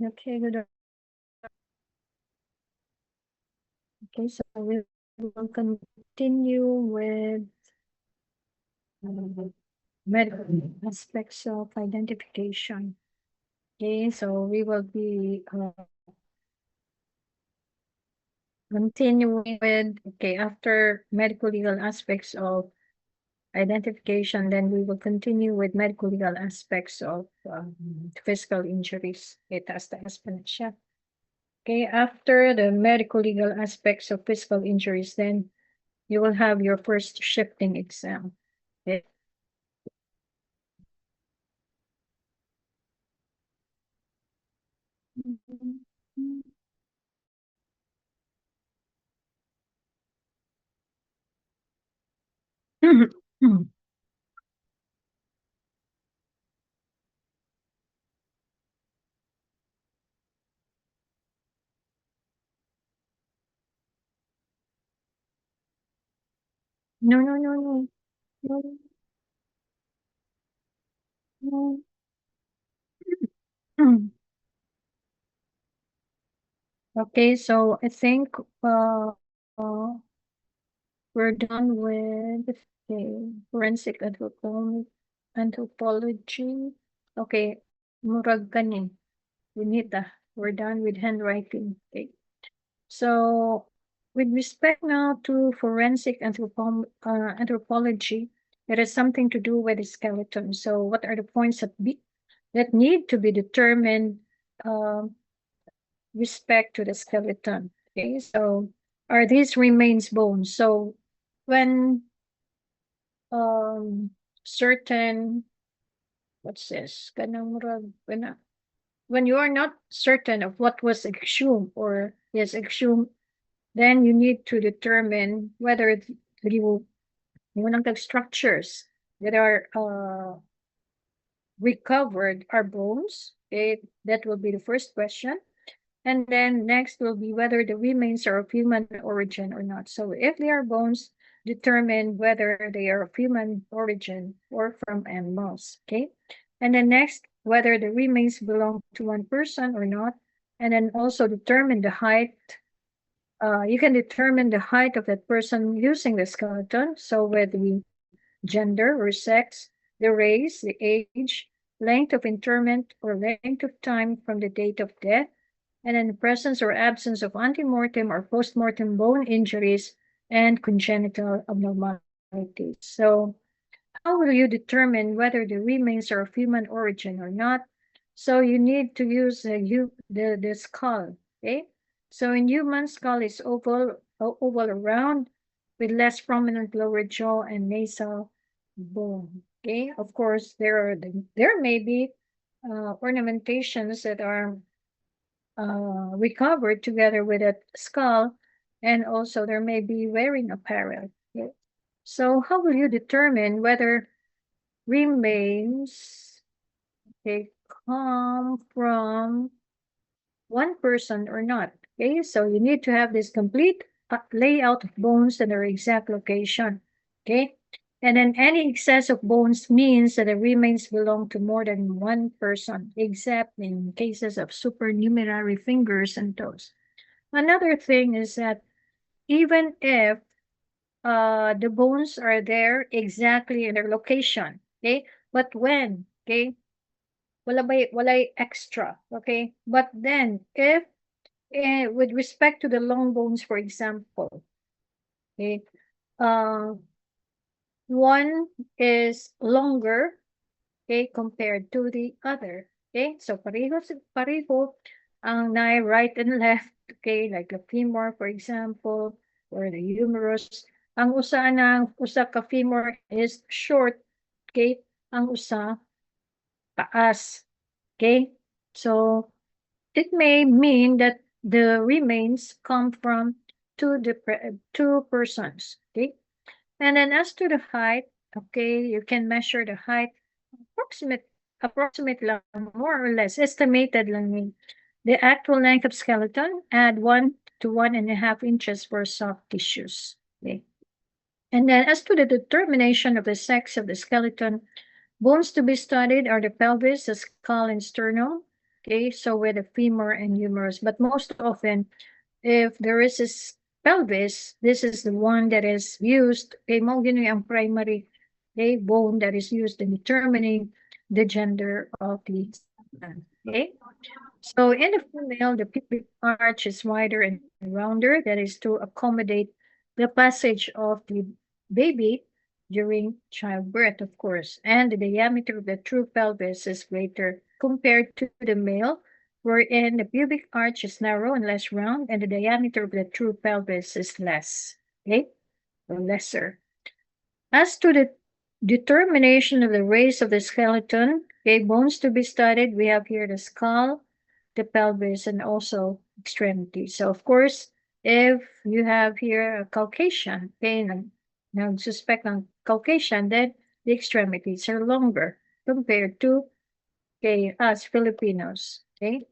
Okay, good. Okay, so we will continue with medical aspects of identification. Okay, so we will be continuing with, okay, after medical legal aspects of identification, then we will continue with medical legal aspects of physical injuries. Okay, taas-taas pa na siya. Okay, after the medical legal aspects of physical injuries, then you will have your first shifting exam. Okay. No, no, no, no, no, no. Okay, so I think uh, we're done with okay, forensic anthropology. Okay, murag kani. Winita. We're done with handwriting. Okay. So with respect now to forensic anthropology, it has something to do with the skeleton. So what are the points that need to be determined um, respect to the skeleton? Okay, so are these remains bones? So when um certain what's this? Kanang murag when you are not certain of what was exhumed or is exhumed, then you need to determine whether the structures that are recovered are bones. Okay, that will be the first question. And then next will be whether the remains are of human origin or not. So if they are bones, determine whether they are of human origin or from animals. Okay. And then next, whether the remains belong to one person or not. And then also determine the height. You can determine the height of that person using the skeleton. So with the gender or sex, the race, the age, length of interment, or length of time from the date of death, and in the presence or absence of antemortem or postmortem bone injuries and congenital abnormalities. So, how will you determine whether the remains are of human origin or not? So, you need to use the skull. Okay, so in human, skull is oval around with less prominent lower jaw and nasal bone. Okay, of course, there may be ornamentations that are recovered together with a skull, and also there may be wearing apparel. Okay. So, how will you determine whether remains they come from one person or not? Okay, so you need to have this complete layout of bones and their exact location. Okay, and then any excess of bones means that the remains belong to more than one person, except in cases of supernumerary fingers and toes. Another thing is that even if the bones are there exactly in their location, okay, but when, okay, wala extra, okay, but then if with respect to the long bones, for example, okay, uh, one is longer, okay, compared to the other, okay, so pareho ang right and left, okay, like the femur, for example, or the humerus. Ang usa ka femur is short, okay, ang usa taas, okay. So it may mean that the remains come from two persons, okay. And then as to the height, okay, you can measure the height approximate lang, more or less, estimated lang yun. The actual length of skeleton, add 1 to 1.5 inches for soft tissues. Okay. And then as to the determination of the sex of the skeleton, bones to be studied are the pelvis, the skull, and sternum. Okay, so with the femur and humerus, but most often, if there is a pelvis, this is the one that is used, okay, mo gini ang primary, okay, bone that is used in determining the gender of the man, okay? So in the female, the pubic arch is wider and rounder, that is to accommodate the passage of the baby during childbirth, of course, and the diameter of the true pelvis is greater compared to the male, wherein the pubic arch is narrow and less round, and the diameter of the true pelvis is less, okay, or lesser. As to the determination of the race of the skeleton, okay, bones to be studied, we have here the skull, the pelvis, and also extremities. So, of course, if you have here a Caucasian, okay, suspect on Caucasian, then the extremities are longer compared to, okay, us Filipinos, okay.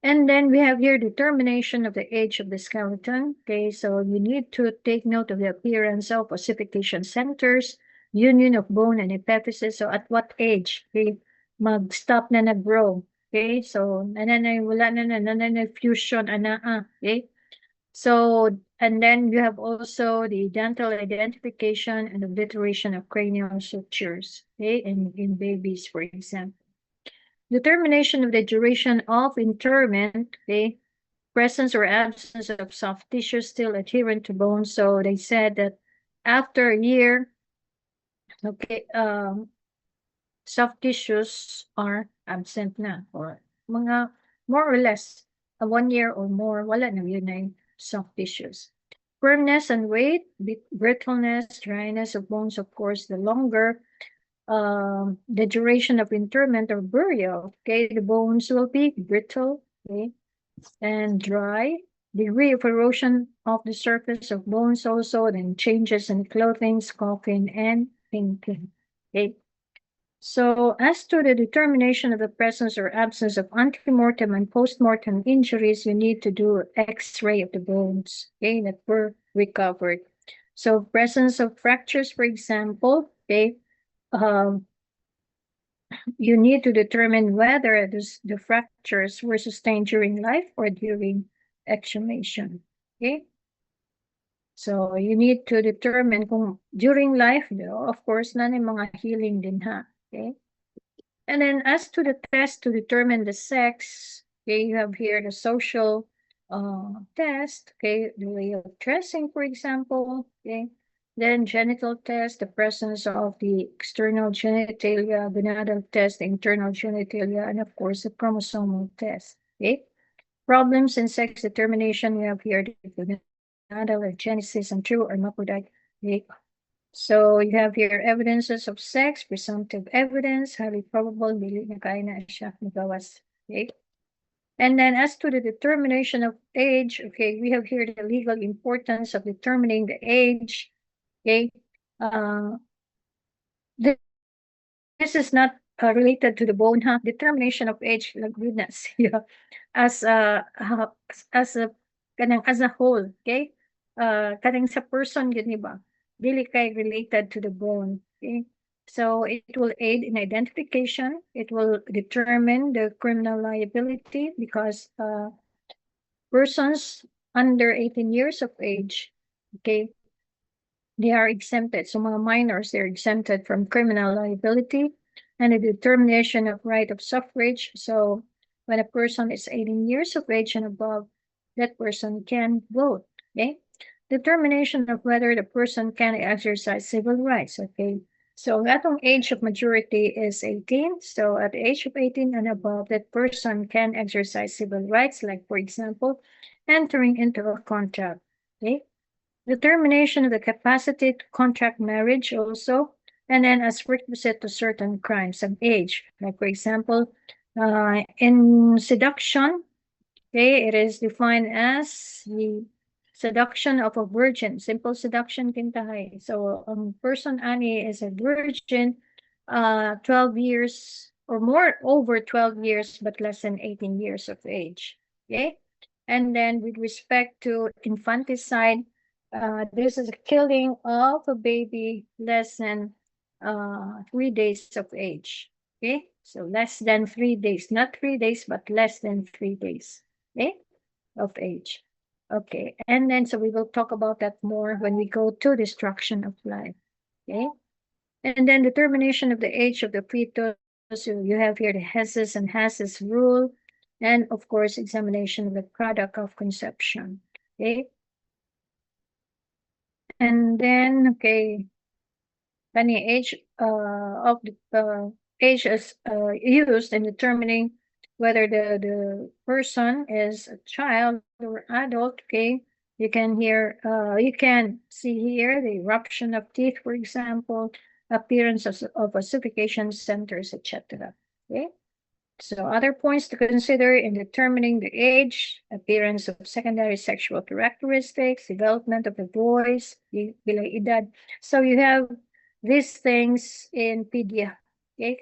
And then we have here determination of the age of the skeleton. Okay, so you need to take note of the appearance of ossification centers, union of bone and epiphysis. So at what age, okay, mag-stop na nag-grow. Okay, so wala na fusion, okay. So, and then you have also the dental identification and obliteration of cranial sutures, okay, in babies, for example. Determination of the duration of interment, okay, presence or absence of soft tissue still adherent to bone. So they said that after a year, okay, soft tissues are absent na, or mga more or less 1 year or more, wala na yun na yung soft tissues. Firmness and weight, brittleness, dryness of bones, of course, the longer the duration of interment or burial, okay, the bones will be brittle, okay, and dry. Degree of erosion of the surface of bones also, then changes in clothing, sculpting, and painting. Okay. So as to the determination of the presence or absence of antemortem and postmortem injuries, you need to do X-ray of the bones, okay, that were recovered. So presence of fractures, for example, okay, you need to determine whether the fractures were sustained during life or during exhumation. Okay? So you need to determine kung during life, of course, none yung mga healing din ha. Okay? And then as to the test to determine the sex, okay, you have here the social test, okay, the way of dressing, for example, okay. Then genital test, the presence of the external genitalia, gonadal test, the internal genitalia, and of course the chromosomal test. Okay. Problems in sex determination, we have here the gonadal or genesis and true or hermaphrodite. Okay. So you have here evidences of sex, presumptive evidence, highly probable, dili na kaya na siya magawas. Okay. And then as to the determination of age, okay, we have here the legal importance of determining the age. Okay. This is not related to the bone, huh? Determination of age, like goodness, yeah. As a as a whole, okay? Kanang sa person, gani ba? Dili kay related to the bone, okay? So it will aid in identification. It will determine the criminal liability because persons under 18 years of age, okay, they are exempted. So mga minors, they're exempted from criminal liability and the determination of right of suffrage. So when a person is 18 years of age and above, that person can vote. Okay. Determination of whether the person can exercise civil rights. Okay. So atong age of majority is 18. So at the age of 18 and above, that person can exercise civil rights, like for example, entering into a contract. Okay. Determination of the capacity to contract marriage also, and then as requisite to certain crimes of age. Like for example, in seduction, okay, it is defined as the seduction of a virgin, simple seduction kintahay. So person ani is a virgin, 12 years or more, over 12 years, but less than 18 years of age. Okay. And then with respect to infanticide, this is a killing of a baby less than 3 days of age. Okay, so less than 3 days, not 3 days, but less than 3 days, okay, of age. Okay, and then so we will talk about that more when we go to destruction of life. Okay, and then determination of the age of the fetus. So you have here the Hesses and Hasses rule, and of course, examination of the product of conception. Okay, and then okay, any age of the age is used in determining whether the person is a child or adult. Okay, you can see here the eruption of teeth, for example, appearance of ossification centers, etc. Okay. So other points to consider in determining the age, appearance of secondary sexual characteristics, development of the voice, bilang edad. So you have these things in PDA. Okay,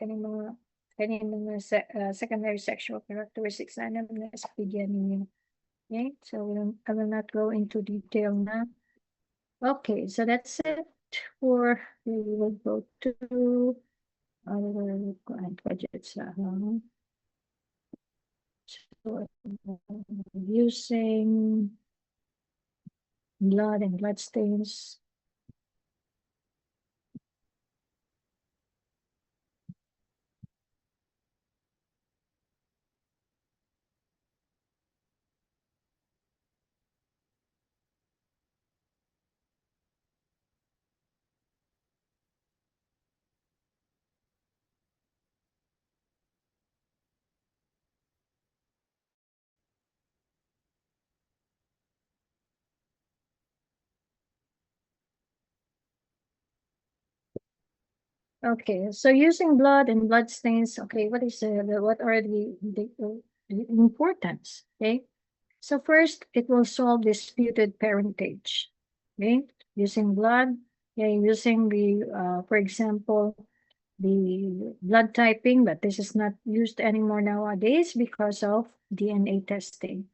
secondary sexual characteristics na sa PDA ninyo. Okay, so I will not go into detail now. Okay, so that's it for, we will go to other budgets. So, using blood and blood stains. Okay, so using blood and blood stains. Okay, what is what are the importance? Okay, so first it will solve disputed parentage. Okay, using blood. Okay, using the for example the blood typing, but this is not used anymore nowadays because of DNA testing.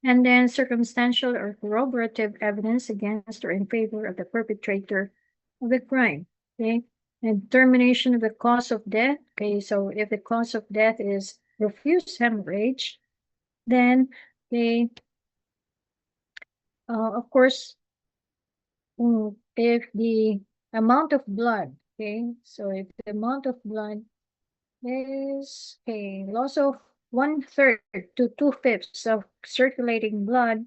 And then circumstantial or corroborative evidence against or in favor of the perpetrator of the crime. Okay. And determination of the cause of death. Okay, so if the cause of death is profuse hemorrhage, then they, of course, if the amount of blood, okay, so if the amount of blood is a loss of 1/3 to 2/5 of circulating blood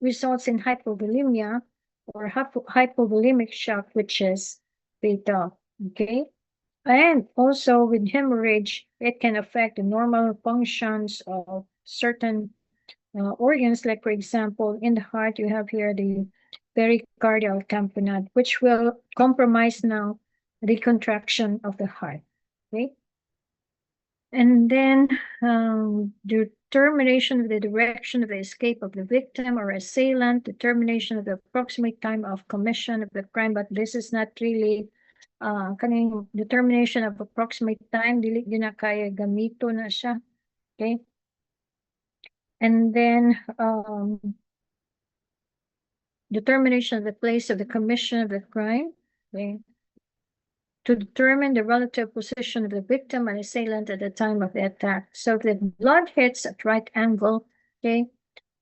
results in hypovolemia or hypovolemic shock, which is fatal. Okay. And also with hemorrhage, it can affect the normal functions of certain organs, like for example, in the heart, you have here the pericardial tamponade, which will compromise now the contraction of the heart. Okay. And then determination of the direction of the escape of the victim or assailant, determination of the approximate time of commission of the crime, but this is not really kaning determination of approximate time, dili na kaya gamito na siya. Okay. And then determination of the place of the commission of the crime. Okay. To determine the relative position of the victim and assailant at the time of the attack. So if the blood hits at right angle, okay,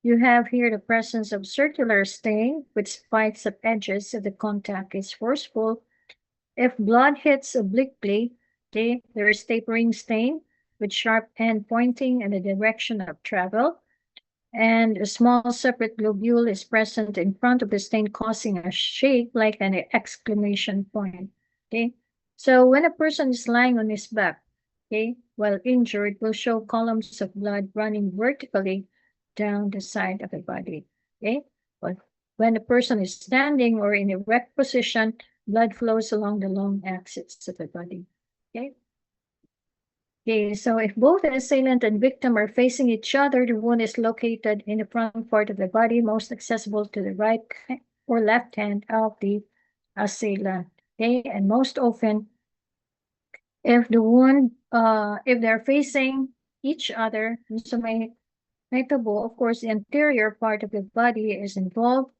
you have here the presence of circular stain with spikes of edges if the contact is forceful. If blood hits obliquely, okay, there is tapering stain with sharp end pointing in the direction of travel. And a small separate globule is present in front of the stain, causing a shape like an exclamation point. Okay. So when a person is lying on his back, okay, while injured, will show columns of blood running vertically down the side of the body. Okay. But when a person is standing or in erect position, blood flows along the long axis of the body. Okay. Okay, so if both the assailant and victim are facing each other, the wound is located in the front part of the body, most accessible to the right or left hand of the assailant. Okay, and most often, if the wound, if they're facing each other, so may tabo, of course, the anterior part of the body is involved.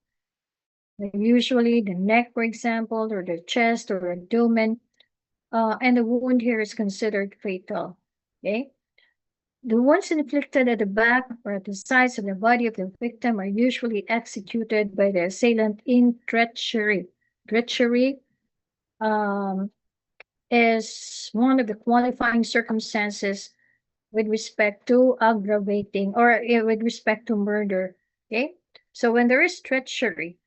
Usually the neck, for example, or the chest or abdomen. and the wound here is considered fatal. Okay. The wounds inflicted at the back or at the sides of the body of the victim are usually executed by the assailant in treachery. Treachery is one of the qualifying circumstances with respect to aggravating or with respect to murder. Okay. So when there is treachery,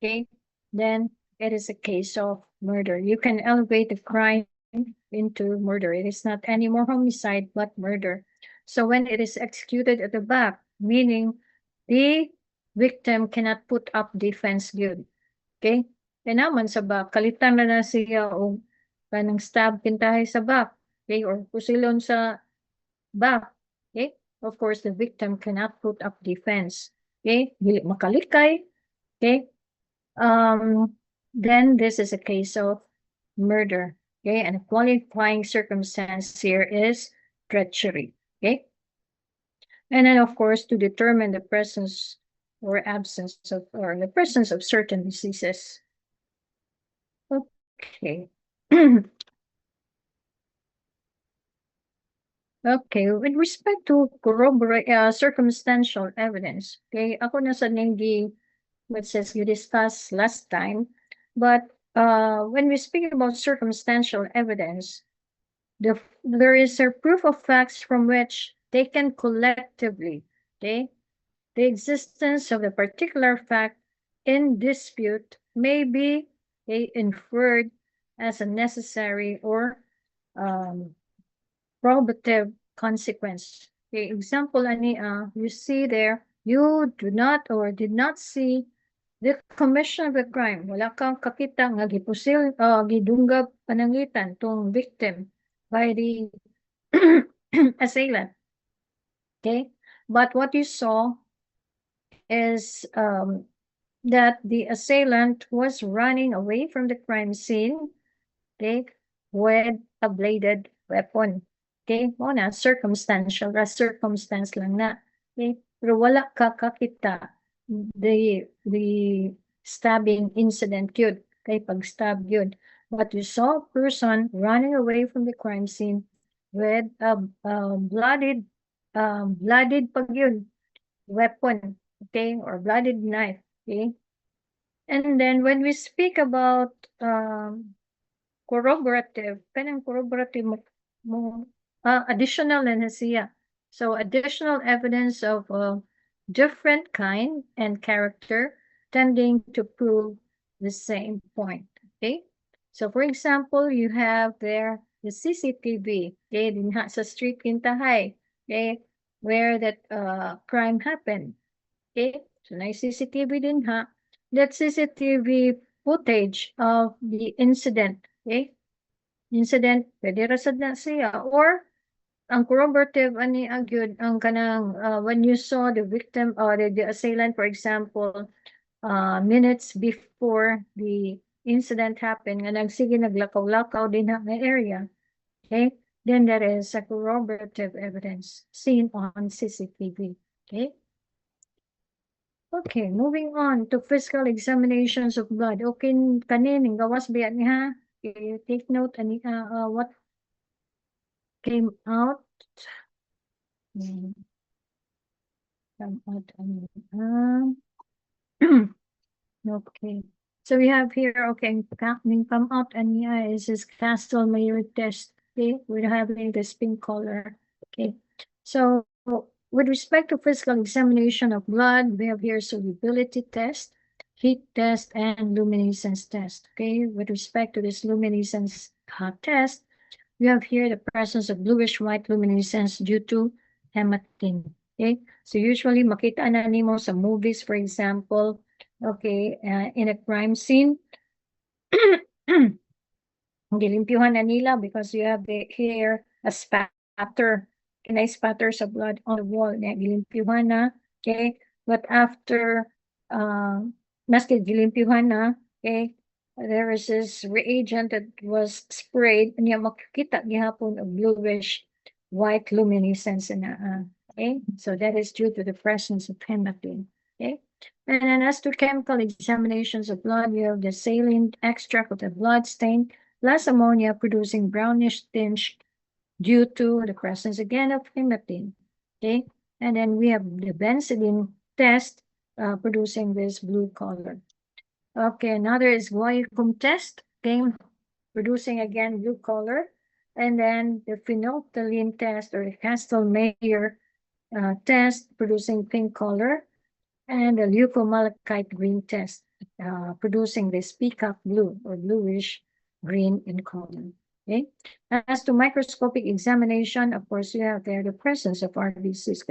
okay, then it is a case of murder. You can elevate the crime into murder. It is not anymore homicide, but murder. So when it is executed at the back, meaning the victim cannot put up defense good. Okay? Kaya naman sa back, kalitan na siya o kanang stab kintahay sa back. Okay? Or pusilon sa back. Okay? Of course, the victim cannot put up defense. Okay? Dili makalikay. Okay? Then this is a case of murder. Okay, and a qualifying circumstance here is treachery. Okay, and then of course to determine the presence or absence of or the presence of certain diseases. Okay. Okay, with respect to circumstantial evidence, okay, ako na sa ninggi which as you discussed last time. But when we speak about circumstantial evidence, there is a proof of facts from which taken collectively, okay, the existence of the particular fact in dispute may be inferred as a necessary or probative consequence. Okay, example, ani, you see there, you do not or did not see the commission of a crime. Wala kang kakita nga gipusil, gidunggab panangitan tong victim by the assailant. Okay, but what you saw is that the assailant was running away from the crime scene, okay, with a bladed weapon. Okay, mo na circumstantial, circumstance lang na. Okay, pero wala ka kakita the stabbing incident yun, kay pag-stab yun. But you saw a person running away from the crime scene with a blooded pag yun, weapon, okay, or blooded knife, okay. And then when we speak about corroborative, kanang corroborative additional na siya. So additional evidence of different kind and character tending to prove the same point. Okay. So for example, you have there the CCTV, okay, dinha sa street Kintahay, okay, where that crime happened. Okay, so na CCTV din ha. That CCTV footage of the incident, okay, incident, pwede rasad na siya, or ang corroborative ani agyud ang kanang when you saw the victim or the assailant, for example, minutes before the incident happened, nga nagsige naglakaw-lakaw din na area, okay, then that is a corroborative evidence seen on CCTV, okay. Okay, moving on to physical examinations of blood. Okay, kanin gawas biya niya. Okay, take note ani what came out. Come out okay. So we have here, okay, come out and is this Castle-Mayer test. Okay, we're having this pink color. Okay, so with respect to physical examination of blood, we have here solubility test, heat test, and luminescence test. Okay, with respect to this luminescence test, we have here the presence of bluish-white luminescence due to hematine. Okay, so usually makita na nimo sa movies, for example, okay, in a crime scene, gilimpyuhan na nila because you have here a spatter, kinay spatter sa blood on the wall, gilimpyuhan na, okay, but after, maski gilimpyuhan na, okay, there is this reagent that was sprayed, and niya makikita gihapon of bluish white luminescence na, okay, so that is due to the presence of hematine, okay. And then as to chemical examinations of blood, you have the saline extract of the blood stain, plus ammonia producing brownish tinge due to the presence again of hematine. Okay, and then we have the benzidine test producing this blue color. Okay, another is Guaiacum test, okay, producing again blue color. And then the phenolphthalein test or the Castle-Mayer test producing pink color. And the leucomalachite green test producing this peacock blue or bluish green in color. Okay. As to microscopic examination, of course, you have there the presence of RBCs.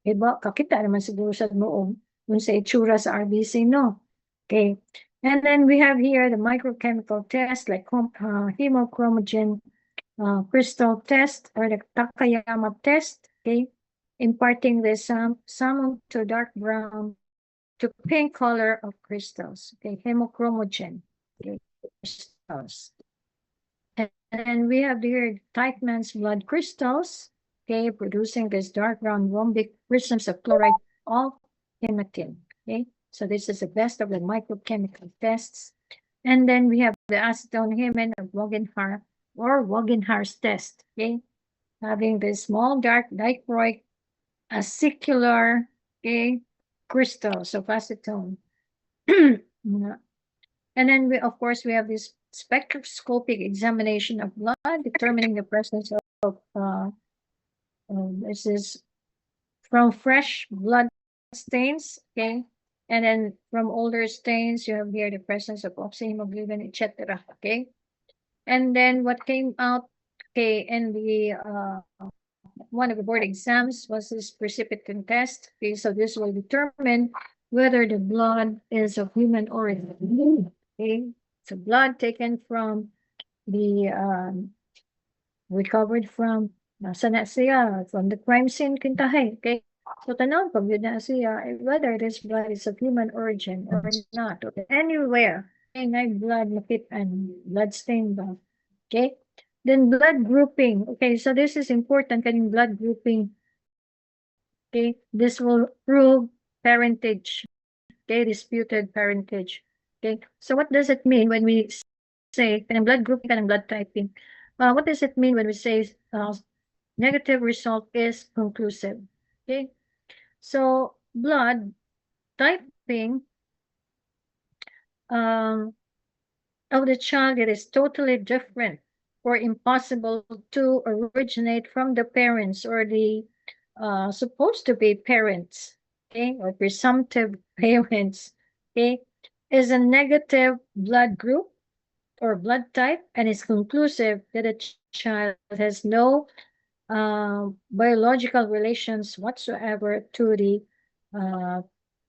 Iba, kakita naman siguro sa noong dun sa itsura sa RBC, no? Okay. And then we have here the microchemical test like hemochromogen crystal test or the Takayama test, okay? Imparting the salmon to dark brown to pink color of crystals, okay? Hemochromogen, okay? Crystals. And then we have here Teichmann's blood crystals, okay, producing this dark brown rhombic prisms of chloride of hematine, okay? So this is the best of the microchemical tests. And then we have the acetone hymen of Wagenhar or Wagenhar's test, okay? Having this small dark dichroic acicular, okay, crystals of acetone. And then we, of course, we have this spectroscopic examination of blood, determining the presence of this is from fresh blood stains, okay, and then from older stains, you have here the presence of oxyhemoglobin, etc. Okay, and then what came out, okay, in the one of the board exams was this precipitin test. Okay, so this will determine whether the blood is of human origin. Okay, so blood taken from the recovered from nasa na siya from the crime scene kintahay. Okay, so tanong pag yun na siya whether this blood is of human origin or not. Okay, anywhere may blood makit and blood stain ba. Okay, then blood grouping. Okay, so this is important kaning blood grouping. Okay, this will prove parentage. Okay, disputed parentage. Okay, so what does it mean when we say kanang blood grouping, kanang blood typing? What does it mean when we say negative result is conclusive? Okay, so blood typing of the child, it is totally different or impossible to originate from the parents or the supposed to be parents, okay, or presumptive parents, okay, is a negative blood group or blood type and is conclusive that a child has no biological relations whatsoever to the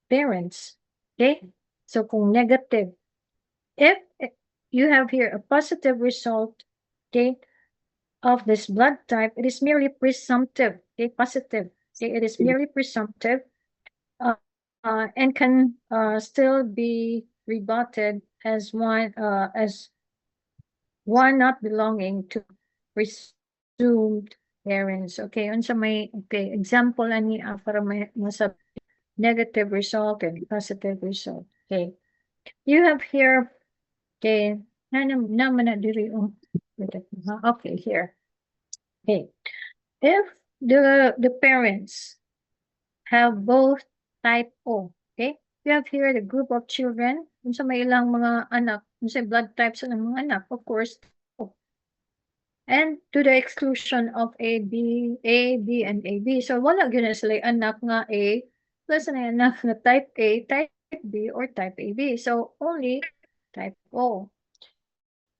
parents, okay? So kung negative, if you have here a positive result, okay, of this blood type, it is merely presumptive, okay, positive, okay, it is merely presumptive, and can still be rebutted as one not belonging to presumed parents. Okay, unsa may okay example ani para may masa negative result and positive result. Okay, you have here. Okay, naman na diri okay here. Okay, if the parents have both type O, okay, you have here the group of children, unsa may ilang mga anak, unsa blood types ng mga anak, of course, O. And to the exclusion of A, B, and AB. So wala gyud na sila anak nga A, plus na anak nga type A, type B, or type AB. So only type O.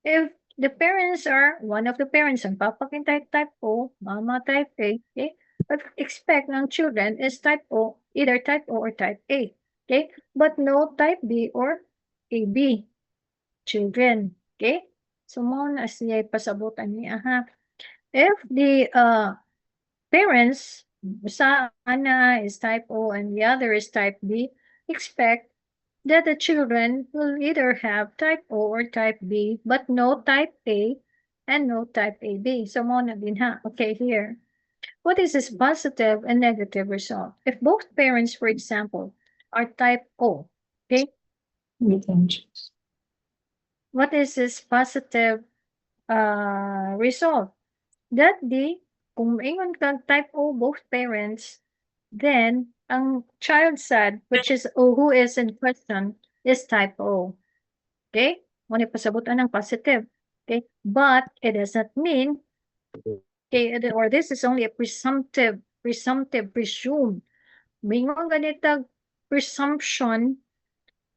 If the parents are one of the parents, ang papa kin type O, mama type A, okay? But expect ng children is type O, either type O or type A, okay? But no type B or AB children, okay? So mo na siya pasabutan niya ha. If the parents, sa ana is type O and the other is type B, expect that the children will either have type O or type B, but no type A and no type AB. So mo na din ha. Okay, here. What is this positive and negative result? If both parents, for example, are type O, okay? what is this positive result? That di, kung ingon kang type O both parents, then ang child said, which is who is in question, is type O. Okay? Muna pasabutan ng positive. Okay? But it does not mean, okay, or this is only a presumptive, presumed. Mingon ganitag presumption,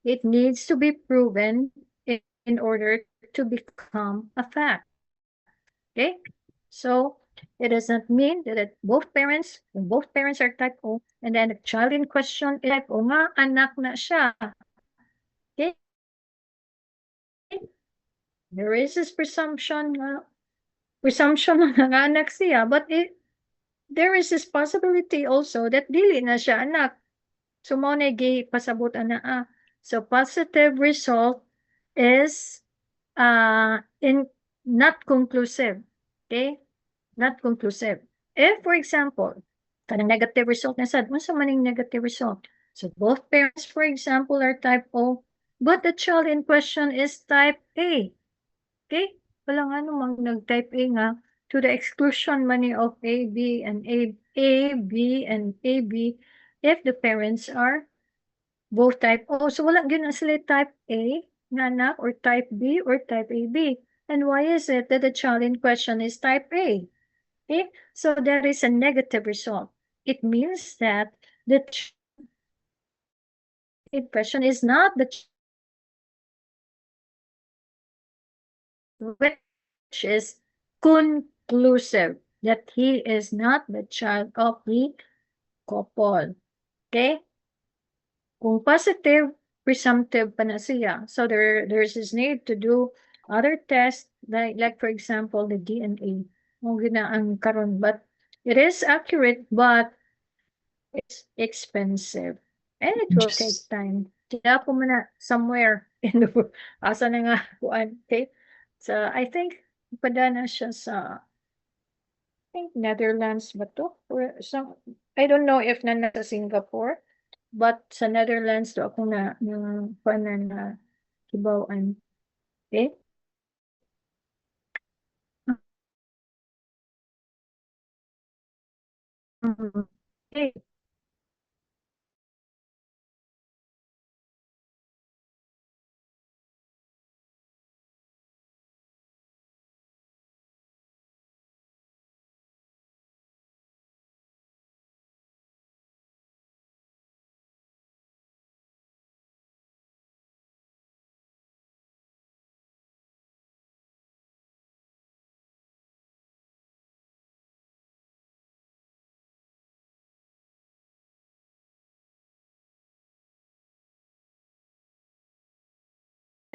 it needs to be proven in order to become a fact. Okay? So it does not mean that when both parents are type O, and then the child in question is type O nga, anak na siya. Okay? There is this presumption na anak siya, but there is this possibility also that dili na siya anak. So mo na pasabot ana. So positive result is in not conclusive. Okay? Not conclusive. If, for example, kanang negative result na sad, unsa man yung negative result? So both parents, for example, are type O, but the child in question is type A. Okay? Walang ano mang nag-type A nga to the exclusion money of A, B, and A, B, and AB if the parents are both type O. So wala gyud na sila type A nga anak or type B or type AB. And why is it that the child in question is type A? Okay, so there is a negative result. It means that the impression is not the which is conclusive that he is not the child of the couple. Okay? Kung positive, presumptive pa na siya. So there's this need to do other tests, like for example, the DNA. Mo ginaan karon, but it is accurate, but it's expensive. And it will take Yes. time. Kaya po muna somewhere in the asa na nga kuan, okay? So I think padana siya sa I think Netherlands ba to? Or some I don't know if na sa Singapore, but sa Netherlands do ako na kuan na hibaw-an. Okay? Mhm. Okay.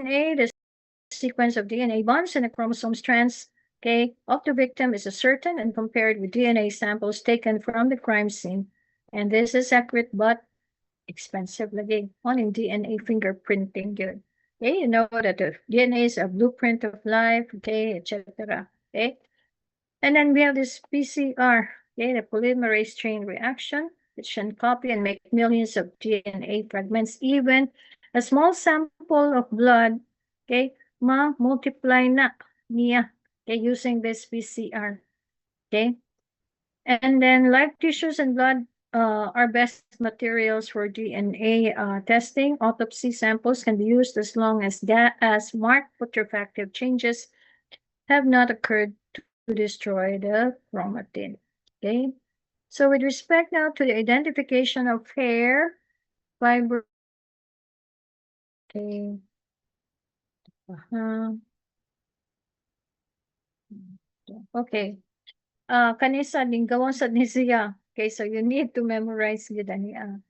DNA, the sequence of DNA bonds in the chromosome strands, okay, of the victim is certain and compared with DNA samples taken from the crime scene. And this is accurate but expensive lagi on in DNA fingerprinting good. Okay, you know that the DNA is a blueprint of life, okay, etc. Okay. And then we have this PCR, okay, the polymerase chain reaction, which can copy and make millions of DNA fragments. Even a small sample of blood, okay, multiply na niya, okay, using this PCR, okay. And then live tissues and blood are best materials for DNA testing. Autopsy samples can be used as long as marked putrefactive changes have not occurred to destroy the chromatin. Okay. So with respect now to the identification of hair fiber. Okay. Uh-huh. Okay. Kanisa linggawan sa ni siya. Okay, so you need to memorize yun niya.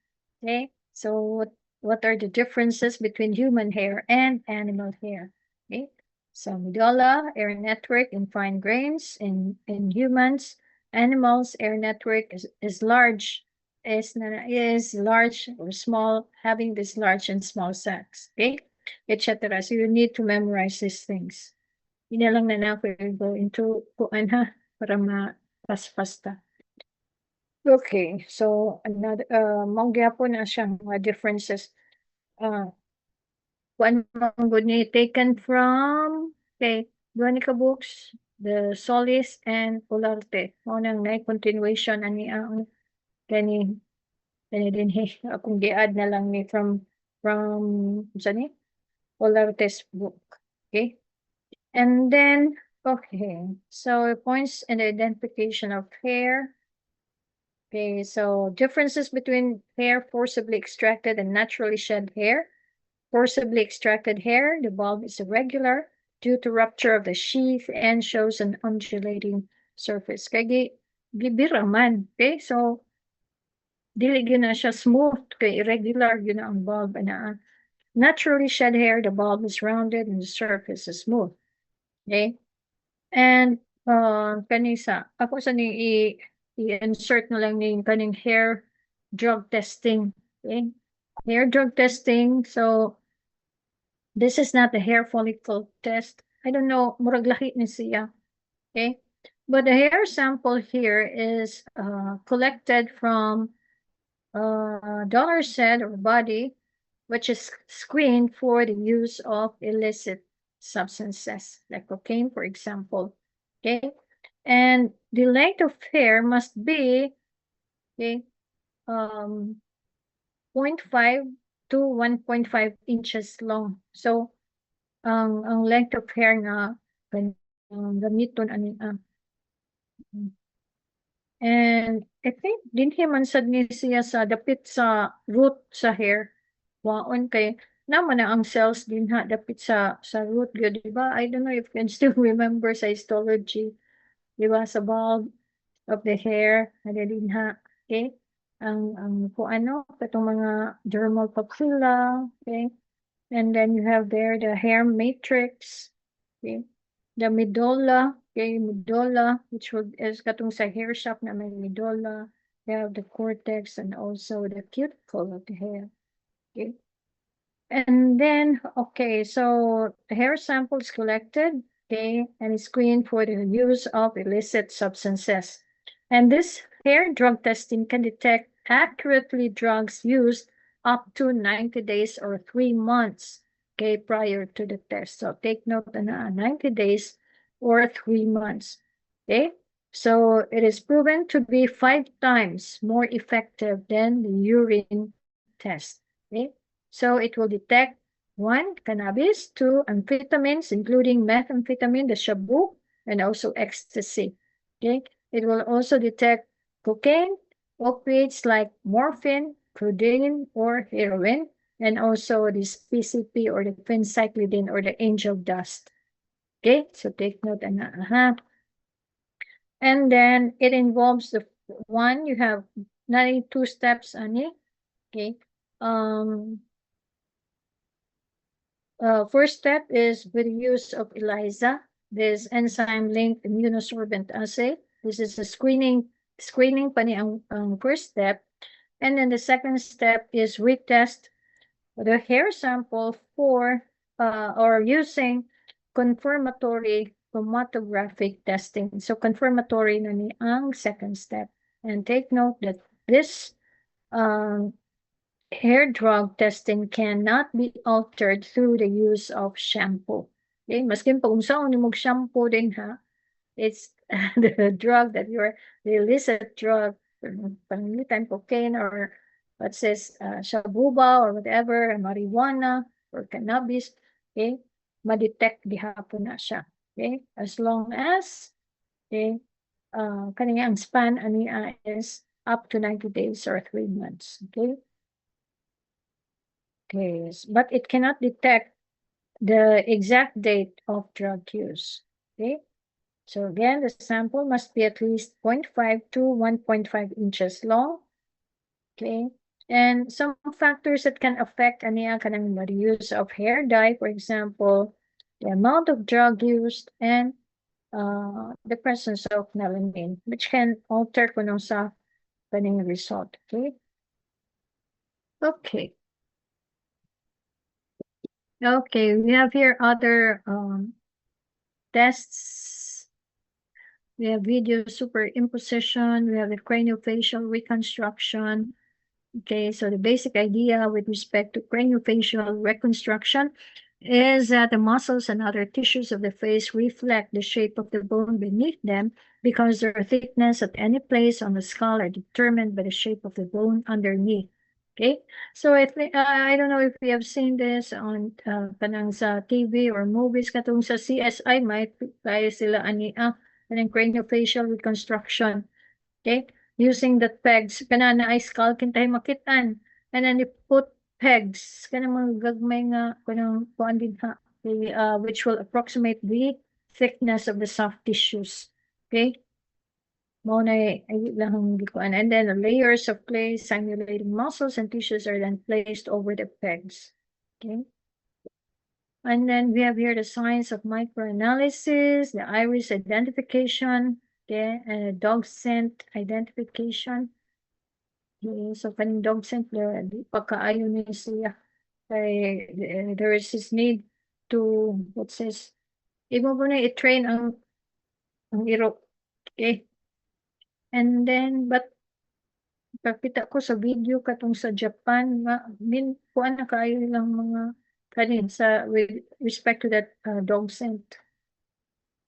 Okay, so what are the differences between human hair and animal hair? Okay, so medulla, air network, and fine grains in humans. Animals, air network is large, is large or small, having this large and small sacs. Okay, etc. So you need to memorize these things. Yun na lang na ako go into kuan ha para ma-pas-pasta. Okay, so another mao gyapon na siya mga differences uh kuan man gud ni taken from okay, duha ni ka books, the Solis and Olarte. Mao nang nay continuation ani ang kani din akong gi-add na lang ni from unsa ni Olarte's book. Okay? And then okay, so points in the identification of hair. Okay, so differences between hair forcibly extracted and naturally shed hair. Forcibly extracted hair, the bulb is irregular due to rupture of the sheath and shows an undulating surface. Kaya gibira man. Okay, so dili gyud na siya smooth, kay irregular gyud na ang bulb. Naturally shed hair, the bulb is rounded and the surface is smooth. Okay? And kanisa, ako sa ni i-insert na lang ni kaning hair drug testing. Okay? Hair drug testing. So this is not the hair follicle test. I don't know, murag lahi ni siya. Okay? But the hair sample here is collected from donor's head or body, which is screened for the use of illicit substances, like cocaine, for example. Okay? And the length of hair must be okay, 0.5 to 1.5 inches long. So, ang length of hair na gamiton ani and I think dinhi man sad ni siya sa dapit sa root sa hair. Waon kay naman na ang cells din ha dapit sa root gyud, di ba? I don't know if you can still remember sa histology, di ba? Sa bulb of the hair, ada din ha. Okay? Ang kung ano, katong mga dermal papilla, okay? And then you have there the hair matrix, okay? The medulla, okay, medulla, which is katong sa hair shaft na may medulla. You have the cortex and also the cuticle of the hair, okay? And then, okay, so the hair sample is collected, okay, and is screened for the use of illicit substances. And this hair drug testing can detect accurately drugs used up to 90 days or 3 months, okay, prior to the test. So take note na 90 days or 3 months, okay? So it is proven to be 5 times more effective than the urine test, okay? So it will detect 1, cannabis, 2, amphetamines, including methamphetamine, the shabu, and also ecstasy. Okay. It will also detect cocaine, opiates like morphine, codeine, or heroin, and also this PCP or the phencyclidine or the angel dust. Okay, so take note and and then it involves the one you have 92 steps ani. Okay. First step is with the use of ELISA, this enzyme-linked immunosorbent assay. This is a screening pa ni ang first step. And then the second step is retest the hair sample for or using confirmatory chromatographic testing. So confirmatory na ni ang second step. And take note that this hair drug testing cannot be altered through the use of shampoo. Okay, maskin pag unsaon nimog shampoo din ha, it's the drug that you're the illicit drug, panglitan cocaine or what says shabuba or whatever, marijuana or cannabis, okay, ma-detect gihapon na siya. Okay, as long as okay, kaniya ang span ania is up to 90 days or 3 months. Okay. Okay, but it cannot detect the exact date of drug use. Okay, so again, the sample must be at least 0.5 to 1.5 inches long. Okay, and some factors that can affect aniya kanang the use of hair dye, for example, the amount of drug used and the presence of melanin, which can alter kuno sa kaning result. Okay. Okay. Okay, we have here other tests. We have video superimposition. We have the craniofacial reconstruction. Okay, so the basic idea with respect to craniofacial reconstruction is that the muscles and other tissues of the face reflect the shape of the bone beneath them because their thickness at any place on the skull are determined by the shape of the bone underneath. Okay, so I think I don't know if we have seen this on kanang sa TV or movies katong sa CSI might kaya sila ani kanang craniofacial reconstruction. Okay, using the pegs kana na ay skull kintay makitan and then you put pegs kana mga gagmay nga kanang kuan din ha okay, which will approximate the thickness of the soft tissues. Okay, mo na ay lang ang gikuan, and then the layers of clay simulating muscles and tissues are then placed over the pegs. Okay, and then we have here the science of microanalysis, the iris identification, okay, and the dog scent identification. Okay, so kaning dog scent di pagkaayo ni siya kay there is this need to what says imo mo na i-train ang iro. Okay, and then but kakita ko sa video katong sa Japan kuan na kaayo lang mga kanin sa with respect to that dog scent.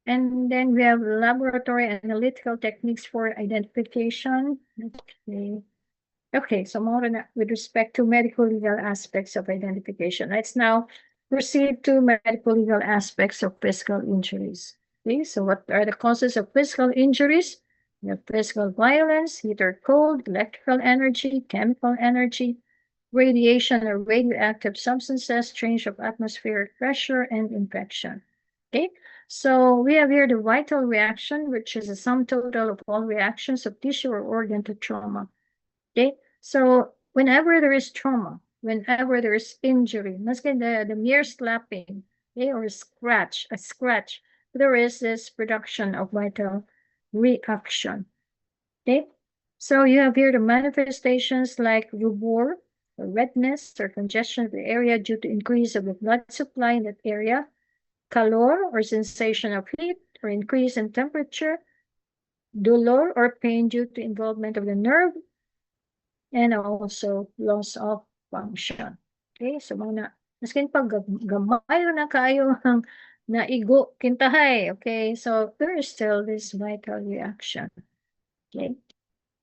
And then we have laboratory analytical techniques for identification. Okay. Okay, so more than with respect to medical legal aspects of identification. Let's now proceed to medical legal aspects of physical injuries. Okay, so what are the causes of physical injuries? We have physical violence, heat or cold, electrical energy, chemical energy, radiation or radioactive substances, change of atmospheric pressure, and infection. Okay, so we have here the vital reaction, which is a sum total of all reactions of tissue or organ to trauma. Okay, so whenever there is trauma, whenever there is injury, maski the mere slapping, okay, or a scratch, there is this production of vital reaction. Okay, so you have here the manifestations like rubor, or redness, or congestion of the area due to increase of the blood supply in that area, calor, or sensation of heat, or increase in temperature, dolor, or pain due to involvement of the nerve, and also loss of function. Okay, so mga maskin pag gamay na kayo ang naigo kintahay. Okay, so there is still this vital reaction. Okay.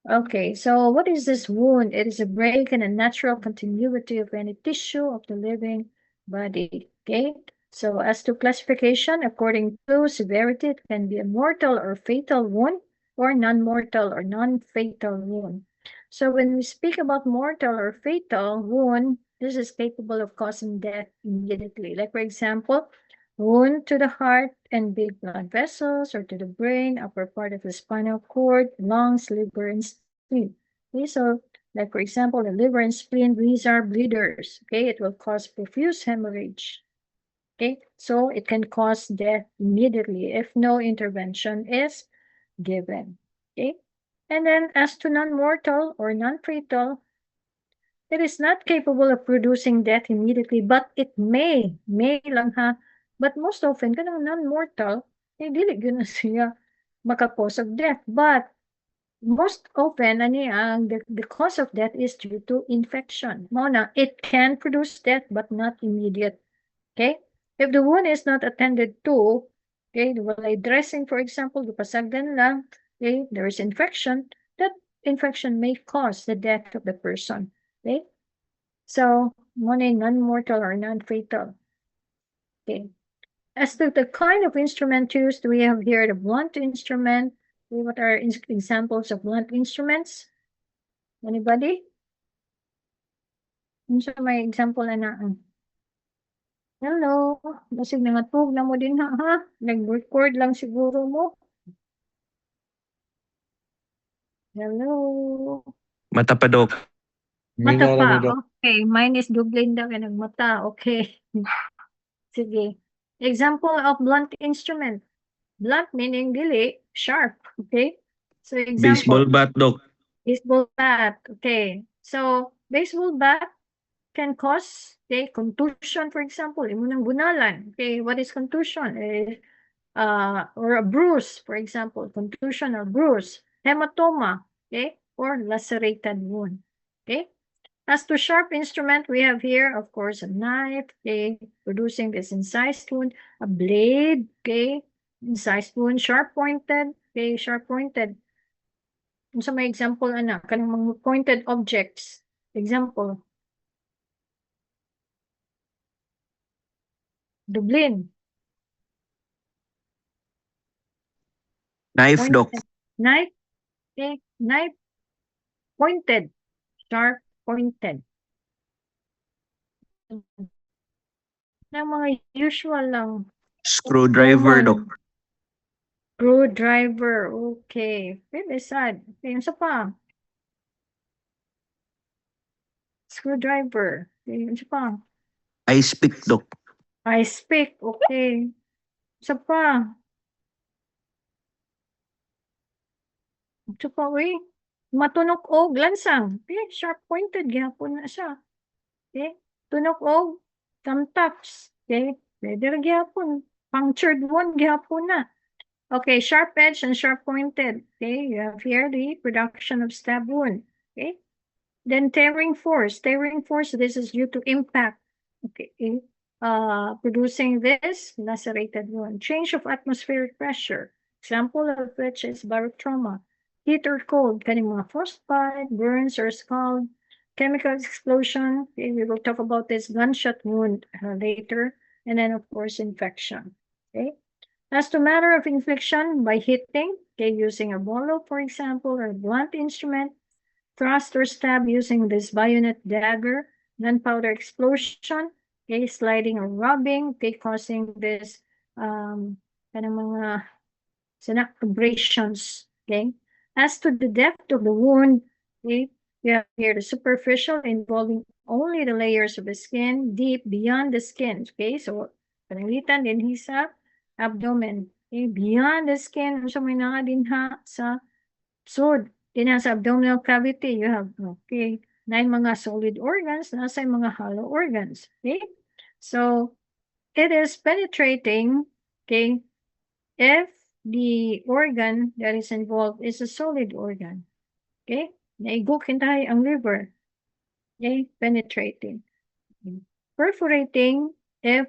Okay, so what is this wound? It is a break in a natural continuity of any tissue of the living body. Okay, so as to classification, according to severity, it can be a mortal or fatal wound or non-mortal or non-fatal wound. So when we speak about mortal or fatal wound, this is capable of causing death immediately. Like for example, wound to the heart and big blood vessels, or to the brain, upper part of the spinal cord, lungs, liver, and spleen. Okay, so like for example, the liver and spleen, these are bleeders. Okay, it will cause profuse hemorrhage. Okay, so it can cause death immediately if no intervention is given. Okay, and then as to non-mortal or non-fatal, it is not capable of producing death immediately, but it may lang ha. But most often, kanang non-mortal, dili gyud na siya maka-cause of death. But most often, the cause of death is due to infection. Mona, it can produce death, but not immediate. Okay? If the wound is not attended to, okay, walay dressing, for example, gupasagdan lang, okay, there is infection, that infection may cause the death of the person. Okay? So, muna non-mortal or non-fatal. Okay. As to the kind of instrument used, we have here the blunt instrument. What are examples of blunt instruments? Anybody? Unsa may example na Hello, basig nangatog na mo din ha? Nag-record lang siguro mo. Hello. Mata pa, Dok. Mata pa. Okay, mine is Dublinda ka nagmata. Okay. Sige. Example of blunt instrument. Blunt meaning dili, sharp. Okay. So example. Baseball bat, Dok. Baseball bat. Okay. So baseball bat can cause contusion, for example. Imo nang bunalan. Okay, what is contusion? Or a bruise, for example, contusion or bruise, hematoma, okay, or lacerated wound. Okay, As to sharp instrument, we have here, of course, a knife, okay, producing this incised wound, a blade, okay, incised wound, sharp-pointed, okay, sharp-pointed. Kung sa may example, kanang mga pointed objects. Example, Dublin. Knife, Dok. Knife, okay, knife, pointed, sharp, pointed. Na mga usual lang. Screwdriver, Dok. Screwdriver, okay. Pwede sad. Okay, yung isa pa. Screwdriver. Okay, yung isa pa. Ice pick, Dok. Ice pick, okay. Isa pa. Isa pa, uy. Matunok og lansang. Okay, sharp-pointed, gihapon na siya. Okay, tunok og tamtaps. Okay, pwede ra gihapon. Punctured wound, gihapon na. Okay, sharp edge and sharp pointed. Okay, you have here the production of stab wound. Okay, then tearing force. Tearing force, this is due to impact. Okay, producing this lacerated wound. Change of atmospheric pressure. Example of which is barotrauma. Heat or cold, kaning mga frostbite, burns or scald, chemical explosion. Okay, we will talk about this gunshot wound later, and then of course infection. Okay. As to matter of infliction, by hitting, okay, using a bolo, for example, or a blunt instrument, thrust or stab using this bayonet dagger, gunpowder explosion, okay, sliding or rubbing, okay, causing this kanang mga abrasions, okay. As to the depth of the wound, okay, you have here the superficial involving only the layers of the skin, deep beyond the skin, okay, so pananglitan din sa abdomen, okay, beyond the skin, so may nga dinha sa sud, dinha sa abdominal cavity, you have, okay, 9 mga solid organs, nasa mga hollow organs, okay, so it is penetrating, okay, if the organ that is involved is a solid organ. Okay? Naigok hintahay ang liver. Okay? Penetrating. Perforating if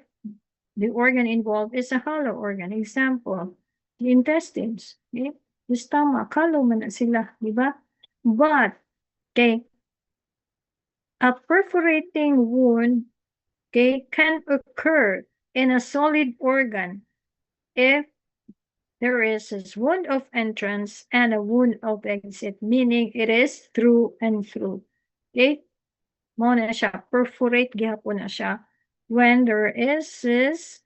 the organ involved is a hollow organ. Example, the intestines. Okay? The stomach, hollow man na sila. Diba? But, okay, a perforating wound, okay, can occur in a solid organ if there is a wound of entrance and a wound of exit, meaning it is through and through. Okay? Mo na siya, perforate gihapon na siya when there is this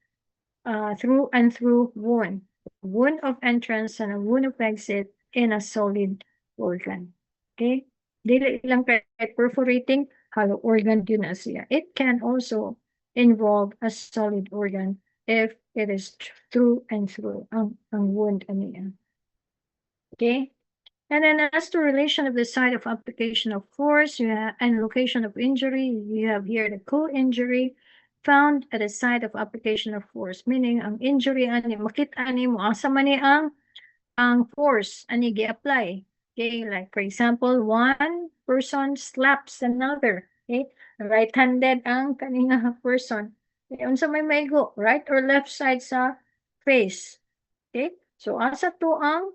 through and through wound. Wound of entrance and a wound of exit in a solid organ. Okay? Dili lang kay perforating, hollow organ yun na siya. It can also involve a solid organ if it is through and through ang wound niya. Okay? And then as to relation of the site of application of force and location of injury, you have here the co-injury found at the site of application of force. Meaning, ang injury, makita ni mo, asa man ni ang force, ani gi-apply. Okay, like for example, one person slaps another. Okay, right-handed ang kaninga person. Okay, unsa may maigo, right or left side sa face. Okay, so asa to ang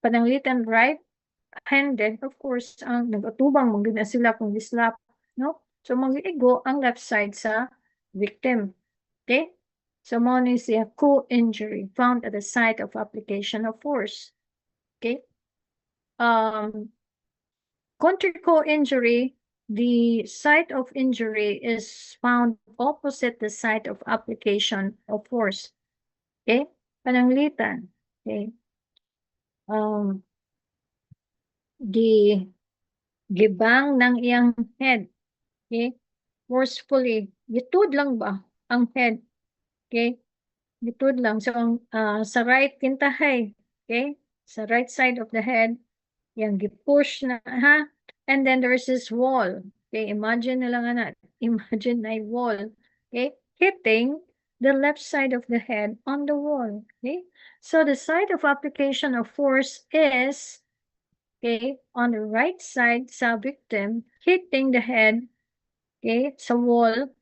pananglitan right-handed, of course, ang nag-atubang magud na sila kung gislap, no? So mag-igo ang left side sa victim. Okay? So mo ni siya co-injury found at the site of application of force. Okay? Contra co-injury, the site of injury is found opposite the site of application of force. Okay? Pananglitan. Okay? Gibang ng iyang head. Okay? Forcefully. Gitud lang ba ang head? Okay? Gitud lang. So, sa right kintahay. Okay? Sa right side of the head, yan, gipush na, ha? And then there's this wall. Okay? Imagine na lang, anak. Imagine na wall. Okay? Hitting the left side of the head on the wall. Okay? So, the site of application of force is okay, on the right side sa victim, hitting the head, okay, sa wall,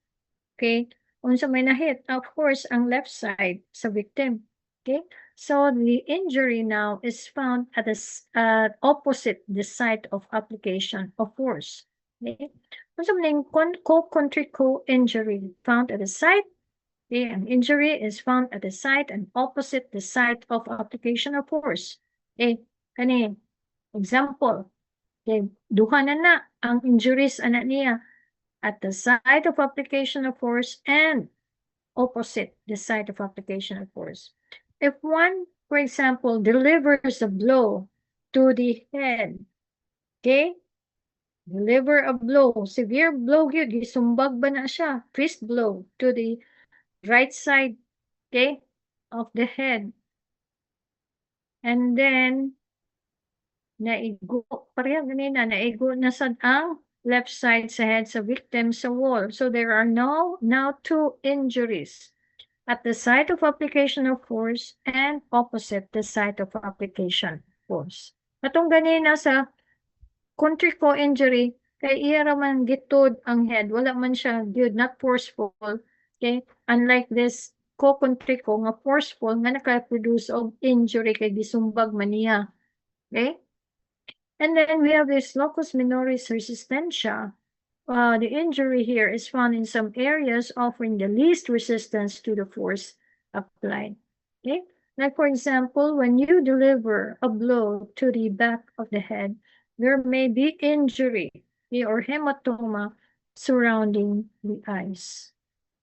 okay, unsa may na-hit, of course, ang left side sa victim, okay? So the injury now is found at opposite the site of application of force, okay? Unsa man yung co-contrico injury found at the site, okay, an injury is found at the site and opposite the site of application of force, okay? Kani, example, okay, duha na ang injuries ana niya at the site of application of force and opposite the site of application of force. If one, for example, delivers a blow to the head, okay? Deliver a blow, severe blow yun, gisumbag ba na siya, fist blow to the right side, okay, of the head. And then, naigo, pareha ganina, naigo na sad ang left side sa head sa victim sa wall. So there are now two injuries at the site of application of force and opposite the site of application force. Katong ganina sa contrico injury, kay iya man gitod ang head, wala man siya good, not forceful. Okay? Unlike this co-contrico nga forceful nga naka-produce of injury kay gisumbag man niya. Okay? And then we have this locus minoris resistentia. The injury here is found in some areas offering the least resistance to the force applied. Okay? Like for example, when you deliver a blow to the back of the head, there may be injury, okay, or hematoma surrounding the eyes.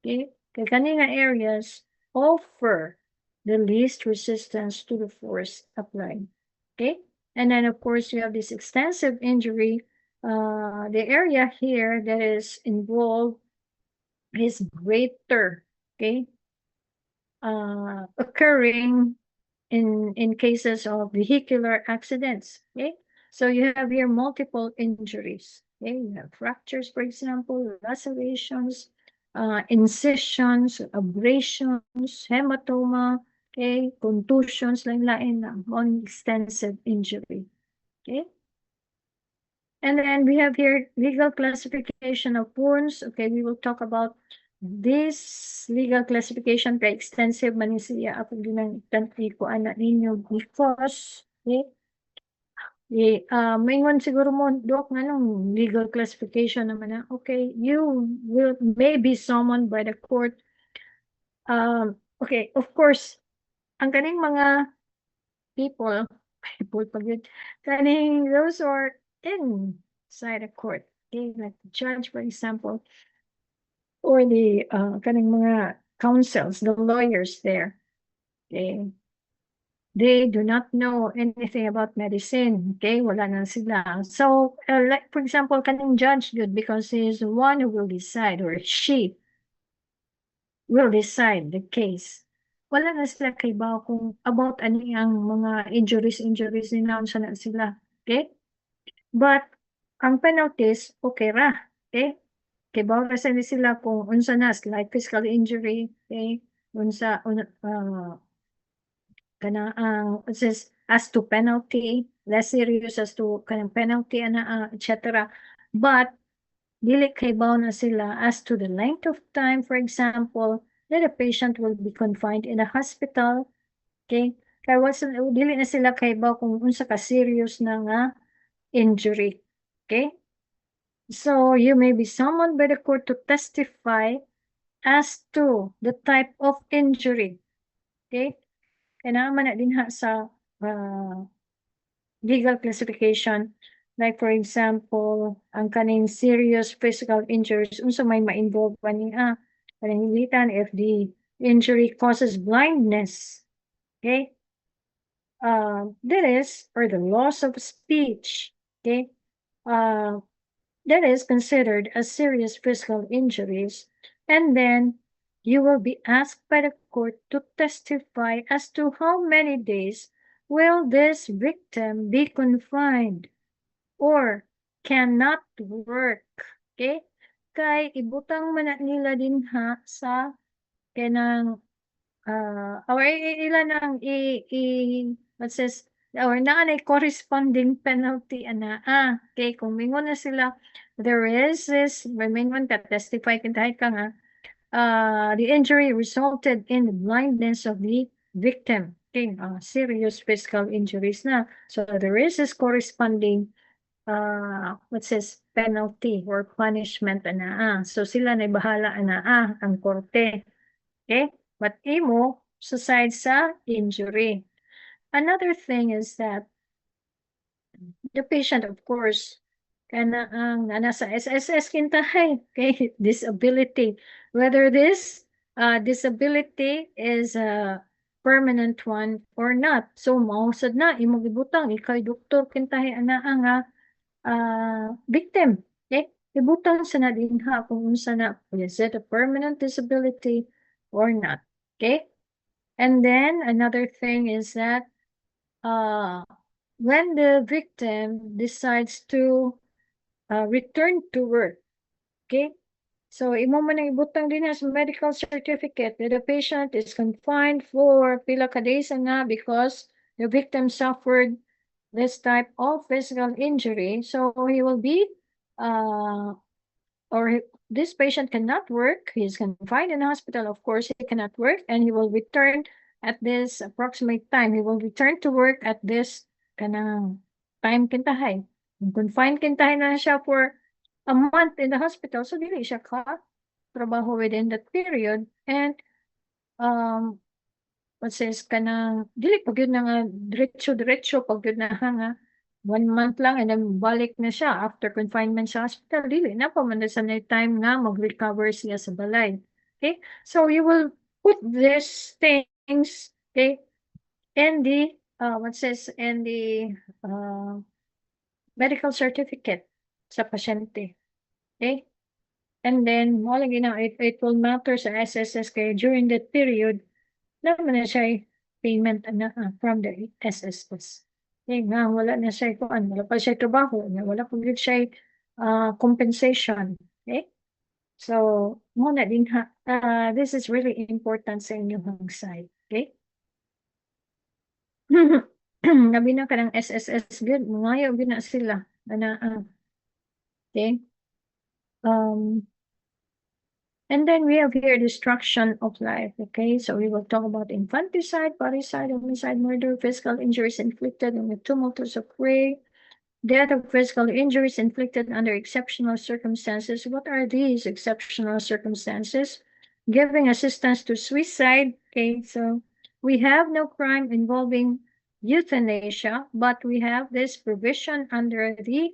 Okay? Kaya kanina areas offer the least resistance to the force applied. Okay? And then of course you have this extensive injury. The area here that is involved is greater, okay? Occurring in cases of vehicular accidents, okay? So you have here multiple injuries, okay? You have fractures, for example, lacerations, incisions, abrasions, hematoma, okay? Contusions, lain-lain na, on extensive injury, okay? And then we have here legal classification of wounds. Okay, we will talk about this legal classification kay extensive man siya ako ginangtanti ko ana ninyo because maingon siguro mo dok nganong legal classification naman na okay, you will maybe summoned by the court. Okay, of course, ang kaning mga people pag yun, kaning those who are inside a court, okay, like the judge, for example, or the kaning mga counsels, the lawyers there, okay, they do not know anything about medicine, okay, wala na sila. So, like for example, kaning judge good because he is the one who will decide or she will decide the case. Wala na sila kay ba kung about ani ang mga injuries nila unsa na sila, okay? But ang penalties okay ra, okay? Kay bawal sa sila kung unsa na like physical injury, okay? Unsa kana ang as to penalty, less serious as to kanang penalty ana etc. But dili kay bawal na sila as to the length of time, for example, that a patient will be confined in a hospital, okay? Kaya dili na sila kay bawal kung unsa ka serious na nga injury, okay? So you may be summoned by the court to testify as to the type of injury. Okay? Kaya naman na din ha sa legal classification. Like for example, ang kaning serious physical injuries, unsa may ma-involve pa niya. Pananglitan if the injury causes blindness. Okay? That is, or the loss of speech. Okay? That is considered as serious physical injuries, and then you will be asked by the court to testify as to how many days will this victim be confined or cannot work. Okay? Kay ibutang man na nila din ha sa kanang or ila nang let's say or naanay corresponding penalty anaa. Okay, kung mingon na sila, there is this, mingon ka, testify ka nga, the injury resulted in the blindness of the victim. Okay, serious physical injuries na. So there is this corresponding what's this penalty or punishment anaa. So sila na bahala anaa ang korte. Okay? But imo sa side sa injury. Another thing is that the patient, of course, kana ang nasa SSS kintahay, okay, disability. Whether this disability is a permanent one or not. So mausad na imong gibutang ikay doktor kintahay ana nga victim. Okay? Ibutang sa na dinha kung unsa na is it a permanent disability or not. Okay? And then another thing is that when the victim decides to return to work, okay? So, imo man ang ibutang din sa medical certificate that the patient is confined for pila ka days nga because the victim suffered this type of physical injury. So, he will be, this patient cannot work. He is confined in hospital. Of course, he cannot work and he will return at this approximate time. He will return to work at this kanang time kintahay. Confined kintahay na siya for a month in the hospital. So, dili siya ka trabaho within that period. And, what says kanang, dili pag yun na nga, diretso, pag yun na nga, 1 month lang and then balik na siya after confinement sa hospital. Dili na pa man sa time nga mag-recover siya sa balay. Okay? So, you will put these things, okay, in the, what says, in the medical certificate sa pasyente. Okay? And then, mo lagi na, it will matter sa SSS kaya during that period, naman na siya payment from the SSS. Okay, nga, wala na siya kuan, wala pa siya trabaho, wala pa yun siya compensation. Okay? So, mo na din ha, this is really important sa inyong side. Okay? Nabi na ka ng SSS good, ngayon good na sila. Okay? And then we have here destruction of life. Okay, so we will talk about infanticide, parricide, homicide, murder, physical injuries inflicted in the tumultus of prey, death of physical injuries inflicted under exceptional circumstances. What are these exceptional circumstances? Giving assistance to suicide. Okay, so we have no crime involving euthanasia, but we have this provision under the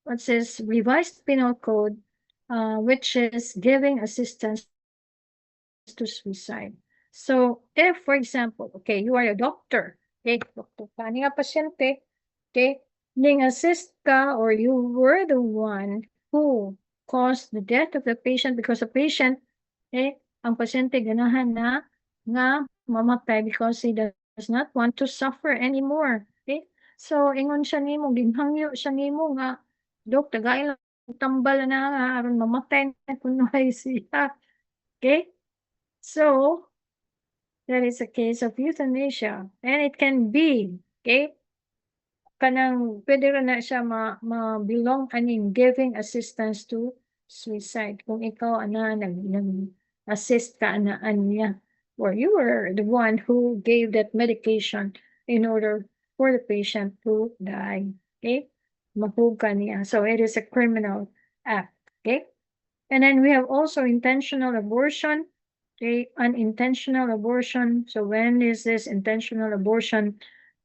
what's this revised penal code, which is giving assistance to suicide. So, if, for example, okay, you are a doctor, okay, doctor ka, nga pasyente, okay, ning assist ka or you were the one who caused the death of the patient because the patient, okay, ang pasyente ganahan na nga mamatay because he does not want to suffer anymore, okay? So, ingon siya nimo, ginhangyo siya nimo nga, Dok, tagay lang tambal na nga, aron mamatay na kunway siya. Okay? So, that is a case of euthanasia. And it can be, okay? Kanang, pwede rin na siya ma-belong aning giving assistance to suicide. Kung ikaw, nag-assist ka, niya. Or you were the one who gave that medication in order for the patient to die. Okay? Mahuga niya. So, it is a criminal act. Okay? And then we have also intentional abortion. Okay, unintentional abortion. So when is this intentional abortion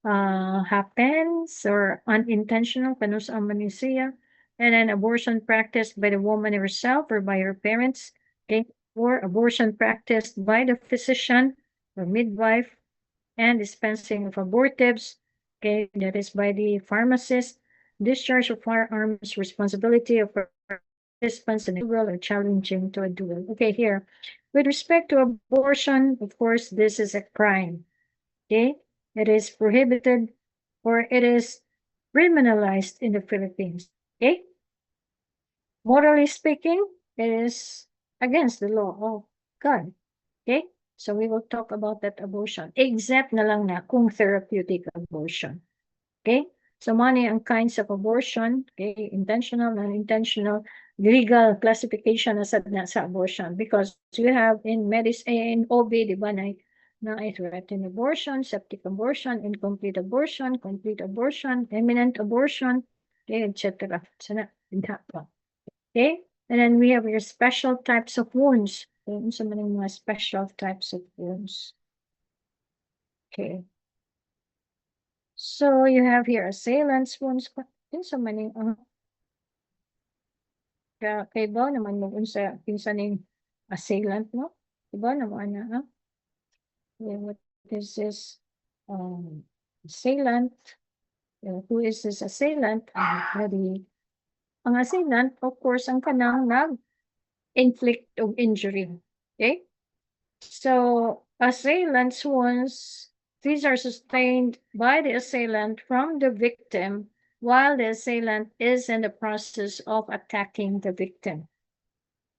happens or unintentional, kanus ang manisiya, and then abortion practiced by the woman herself or by her parents, okay, or abortion practiced by the physician or midwife, and dispensing of abortives, okay, that is by the pharmacist, discharge of firearms responsibility of participants in a duel or challenging to a duel. Okay, here. With respect to abortion, of course, this is a crime. Okay? It is prohibited or it is criminalized in the Philippines. Okay? Morally speaking, it is against the law of God. Okay? So we will talk about that abortion. Except na lang na kung therapeutic abortion. Okay? So money ang kinds of abortion, okay, intentional, non-intentional, legal classification na sa abortion because you have in medicine, in OB, di ba, na threatened abortion, septic abortion, incomplete abortion, complete abortion, imminent abortion, okay, etc. So na, okay? And then we have your special types of wounds. Okay, so many mga special types of wounds. Okay. So you have here assailants wounds. Yun sa maning kay ba naman mo sa pinsan ning assailant no? Diba naman na yeah, what is this assailant? Who is this assailant? Ang assailant, of course, ang kanang nag-inflict of injury. Okay? So assailants wounds, these are sustained by the assailant from the victim while the assailant is in the process of attacking the victim.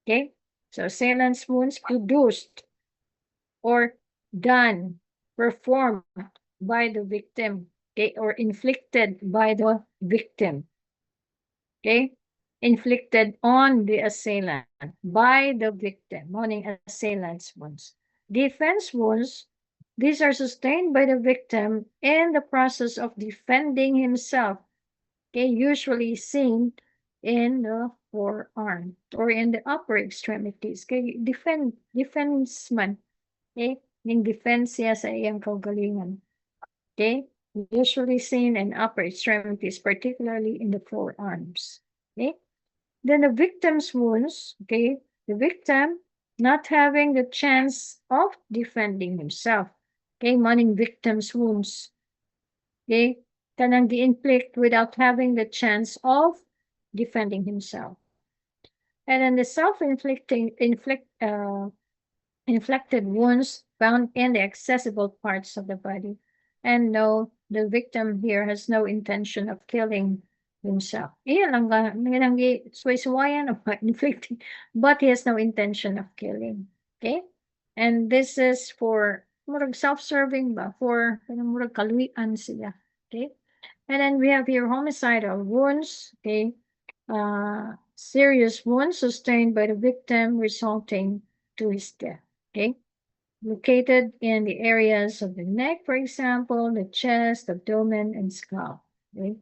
Okay? So assailant's wounds produced or done, performed by the victim, okay, or inflicted by the victim. Okay? Inflicted on the assailant by the victim, meaning assailant's wounds. Defense wounds, these are sustained by the victim in the process of defending himself, okay, usually seen in the forearm or in the upper extremities. Okay, defenseman, okay, in defense siya sa iyang kaugalingan. Okay, usually seen in upper extremities, particularly in the forearms. Okay, then the victim's wounds, okay, the victim not having the chance of defending himself. Okay, meaning victim's wounds. Okay, kanang gi-inflict without having the chance of defending himself. And then the inflicted wounds found in the accessible parts of the body. And no, the victim here has no intention of killing himself. Iyan lang suway-suwayan of inflicting, but he has no intention of killing. Okay? And this is for murag self-serving ba? For murag kaluian siya. Okay? And then we have here homicidal wounds. Okay? Serious wounds sustained by the victim resulting to his death. Okay, located in the areas of the neck, for example, the chest, abdomen, and scalp. Okay,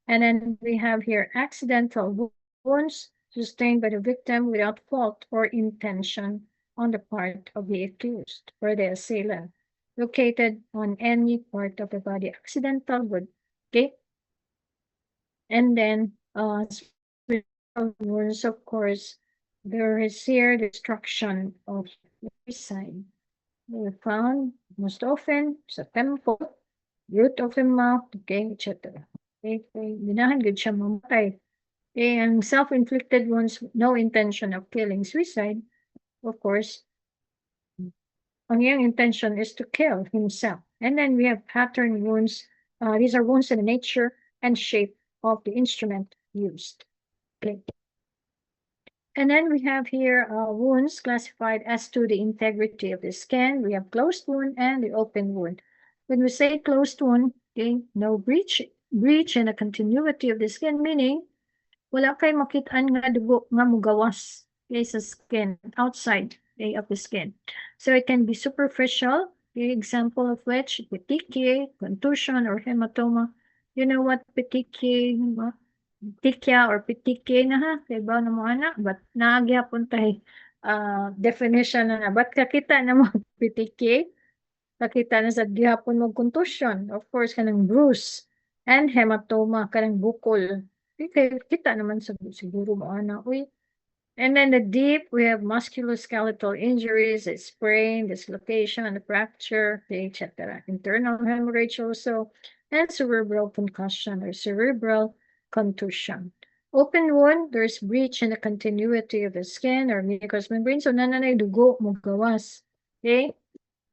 and then we have here accidental wounds sustained by the victim without fault or intention on the part of the accused or the assailant, located on any part of the body. Accidental wound. Okay, and then wounds, of course, there is here destruction of the side. They found most often sa temple, root of the mouth, okay, etc. Okay, ginahan good siya mamatay. Okay, ang self-inflicted wounds, no intention of killing, suicide, of course, ang iyang intention is to kill himself. And then we have pattern wounds. These are wounds in the nature and shape of the instrument used. Okay. And then we have here wounds classified as to the integrity of the skin. We have closed wound and the open wound. When we say closed wound, okay, no breach in the continuity of the skin, meaning wala kay makitaan nga dugo nga mugawas okay, sa skin, outside okay, of the skin. So it can be superficial, okay, example of which petechiae, contusion, or hematoma. You know what petechiae, petechiae or petechiae na ha, kay ba na mo anak, but naagyapon tayo definition na ba't kakita na mo petechiae? Kakita na sa gihapon mo contusion, of course, kanang bruise, and hematoma, kanang bukol. Kita naman sa siguro mo ana, uy. And then the deep, we have musculoskeletal injuries, a sprain, dislocation, a fracture, etc. Internal hemorrhage also, and cerebral concussion or cerebral contusion. Open wound, there's breach in the continuity of the skin or mucous membrane. So nananay dugo mo gawas. Okay?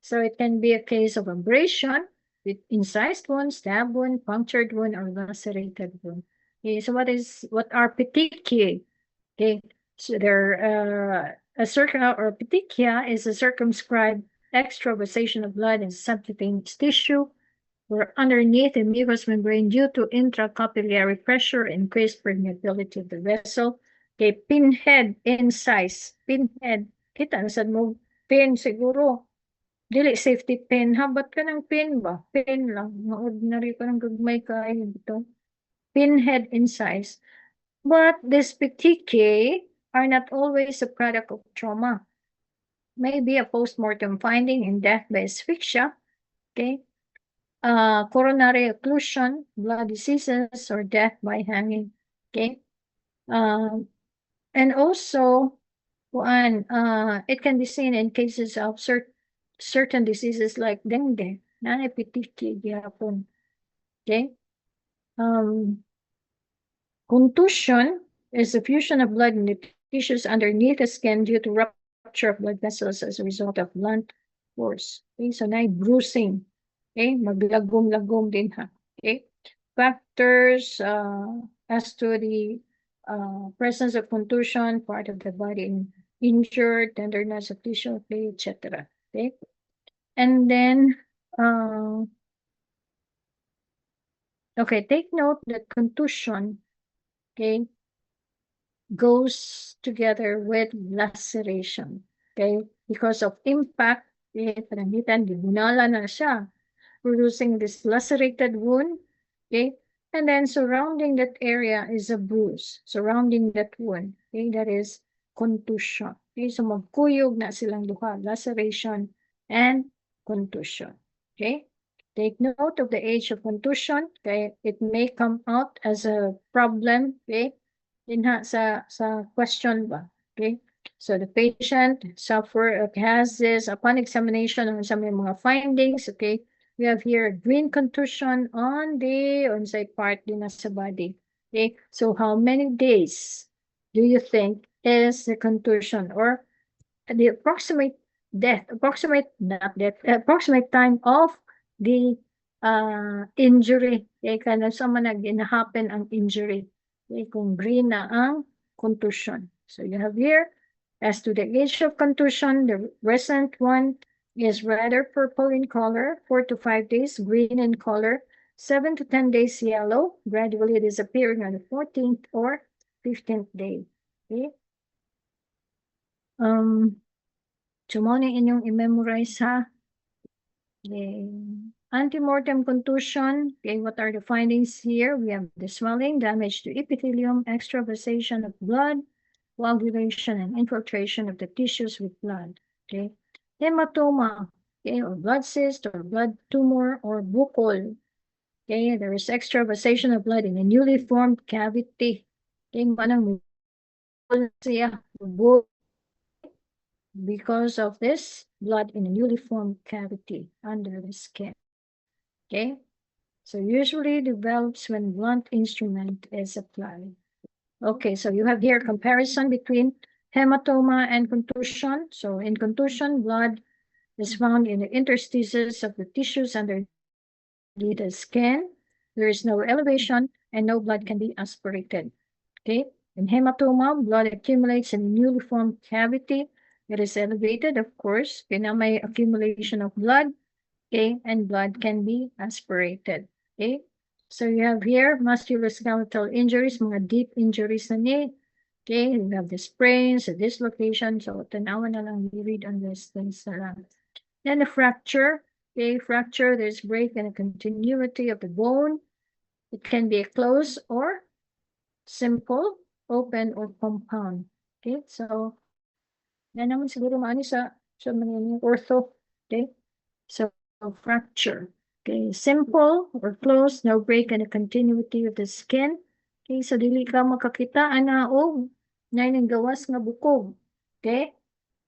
So it can be a case of abrasion with incised wound, stab wound, punctured wound, or lacerated wound. Okay, so what are petechiae? Okay, so they're a circular or petechia is a circumscribed extravasation of blood in subcutaneous tissue, or underneath the mucous membrane due to intracapillary pressure, increased permeability of the vessel. Okay, pinhead in size. Pinhead. Kita na sad mo pin siguro. Dili safety pin. Habat ka ng pin ba? Pin lang. Mga ordinary pa ng gagmay ka. Ito. Pinhead in size. But these petechiae are not always a product of trauma. May be a post-mortem finding in death by asphyxia. Okay. Coronary occlusion, blood diseases, or death by hanging. Okay. And also, it can be seen in cases of certain diseases like dengue, nanay-petechiae gyapon. Okay. Contusion is the fusion of blood in the tissues underneath the skin due to rupture of blood vessels as a result of blunt force. Okay, so na bruising. Okay, maglagom-lagom din ha. Okay, factors as to the presence of contusion, part of the body injured, tenderness of tissue, okay, etc. Okay, and then okay, take note that contusion, okay, goes together with laceration. Okay, because of impact, panangitan, dibunala na siya, producing this lacerated wound. Okay, and then surrounding that area is a bruise, surrounding that wound. Okay, that is contusion. Okay, so magkuyog na silang duha, laceration and contusion. Okay, take note of the age of contusion. Okay, it may come out as a problem. Okay, dinha sa question ba. Okay, so the patient has this upon examination on some mga findings. Okay, we have here green contusion on the on-site part din sa body. Okay, so how many days do you think is the contusion, or the approximate time of the injury? Okay, kana sa man nag-happen ang injury. Okay, kung green na ang contusion. So you have here, as to the age of contusion, the recent one is rather purple in color, 4 to 5 days, green in color, 7 to 10 days yellow, gradually disappearing on the 14th or 15th day. Okay. So mo na inyong i-memorize ha. Okay. Antemortem contusion. Okay, what are the findings here? We have the swelling, damage to epithelium, extravasation of blood, coagulation and infiltration of the tissues with blood. Okay, hematoma, okay, or blood cyst or blood tumor or buccal. Okay, there is extravasation of blood in a newly formed cavity. Okay, manang siya, because of this blood in a newly formed cavity under the skin. Okay, so usually develops when blunt instrument is applied. Okay, so you have here comparison between hematoma and contusion. So in contusion, blood is found in the interstices of the tissues under the skin. There is no elevation and no blood can be aspirated. Okay, in hematoma, blood accumulates in a newly formed cavity. It is elevated, of course, na may accumulation of blood. Okay, and blood can be aspirated. Okay, so you have here musculoskeletal injuries, mga deep injuries na ni. Okay, you have the sprains, the dislocation. So, tanawan na lang, you read on this things na lang. Then the fracture. Okay, fracture, there's break in the continuity of the bone. It can be a closed or simple, open or compound. Okay, so, yan naman siguro maani sa mga ortho. Okay, so fracture. Okay, simple or closed, no break in the continuity of the skin. Okay, so dili ka makakita ana og nay ning gawas nga bukog. Okay,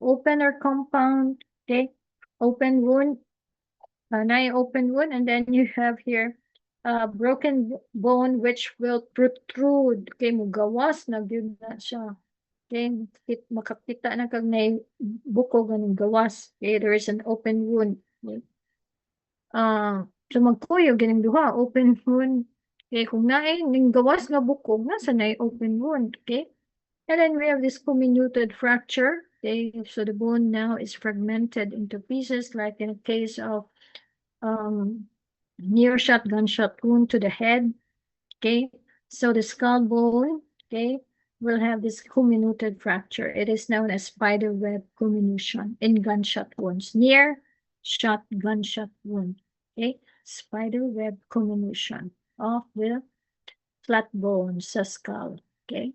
open or compound. Okay, open wound, nay open wound, and then you have here broken bone which will protrude. Okay, mo gawas na gyud na siya. Okay, makakita na kag nay bukog aning gawas. Okay, there is an open wound. Okay. So magkuyog gining duha, open wound. Okay, kung naay ning gawas nga bukog, nasa naay open wound. Okay, and then we have this comminuted fracture. Okay, so the bone now is fragmented into pieces, like in a case of near shot gunshot wound to the head. Okay, so the skull bone, okay, will have this comminuted fracture. It is known as spider web comminution in gunshot wounds, near shot gunshot wound. Okay, spider web comminution of the flat bone sa skull. Okay.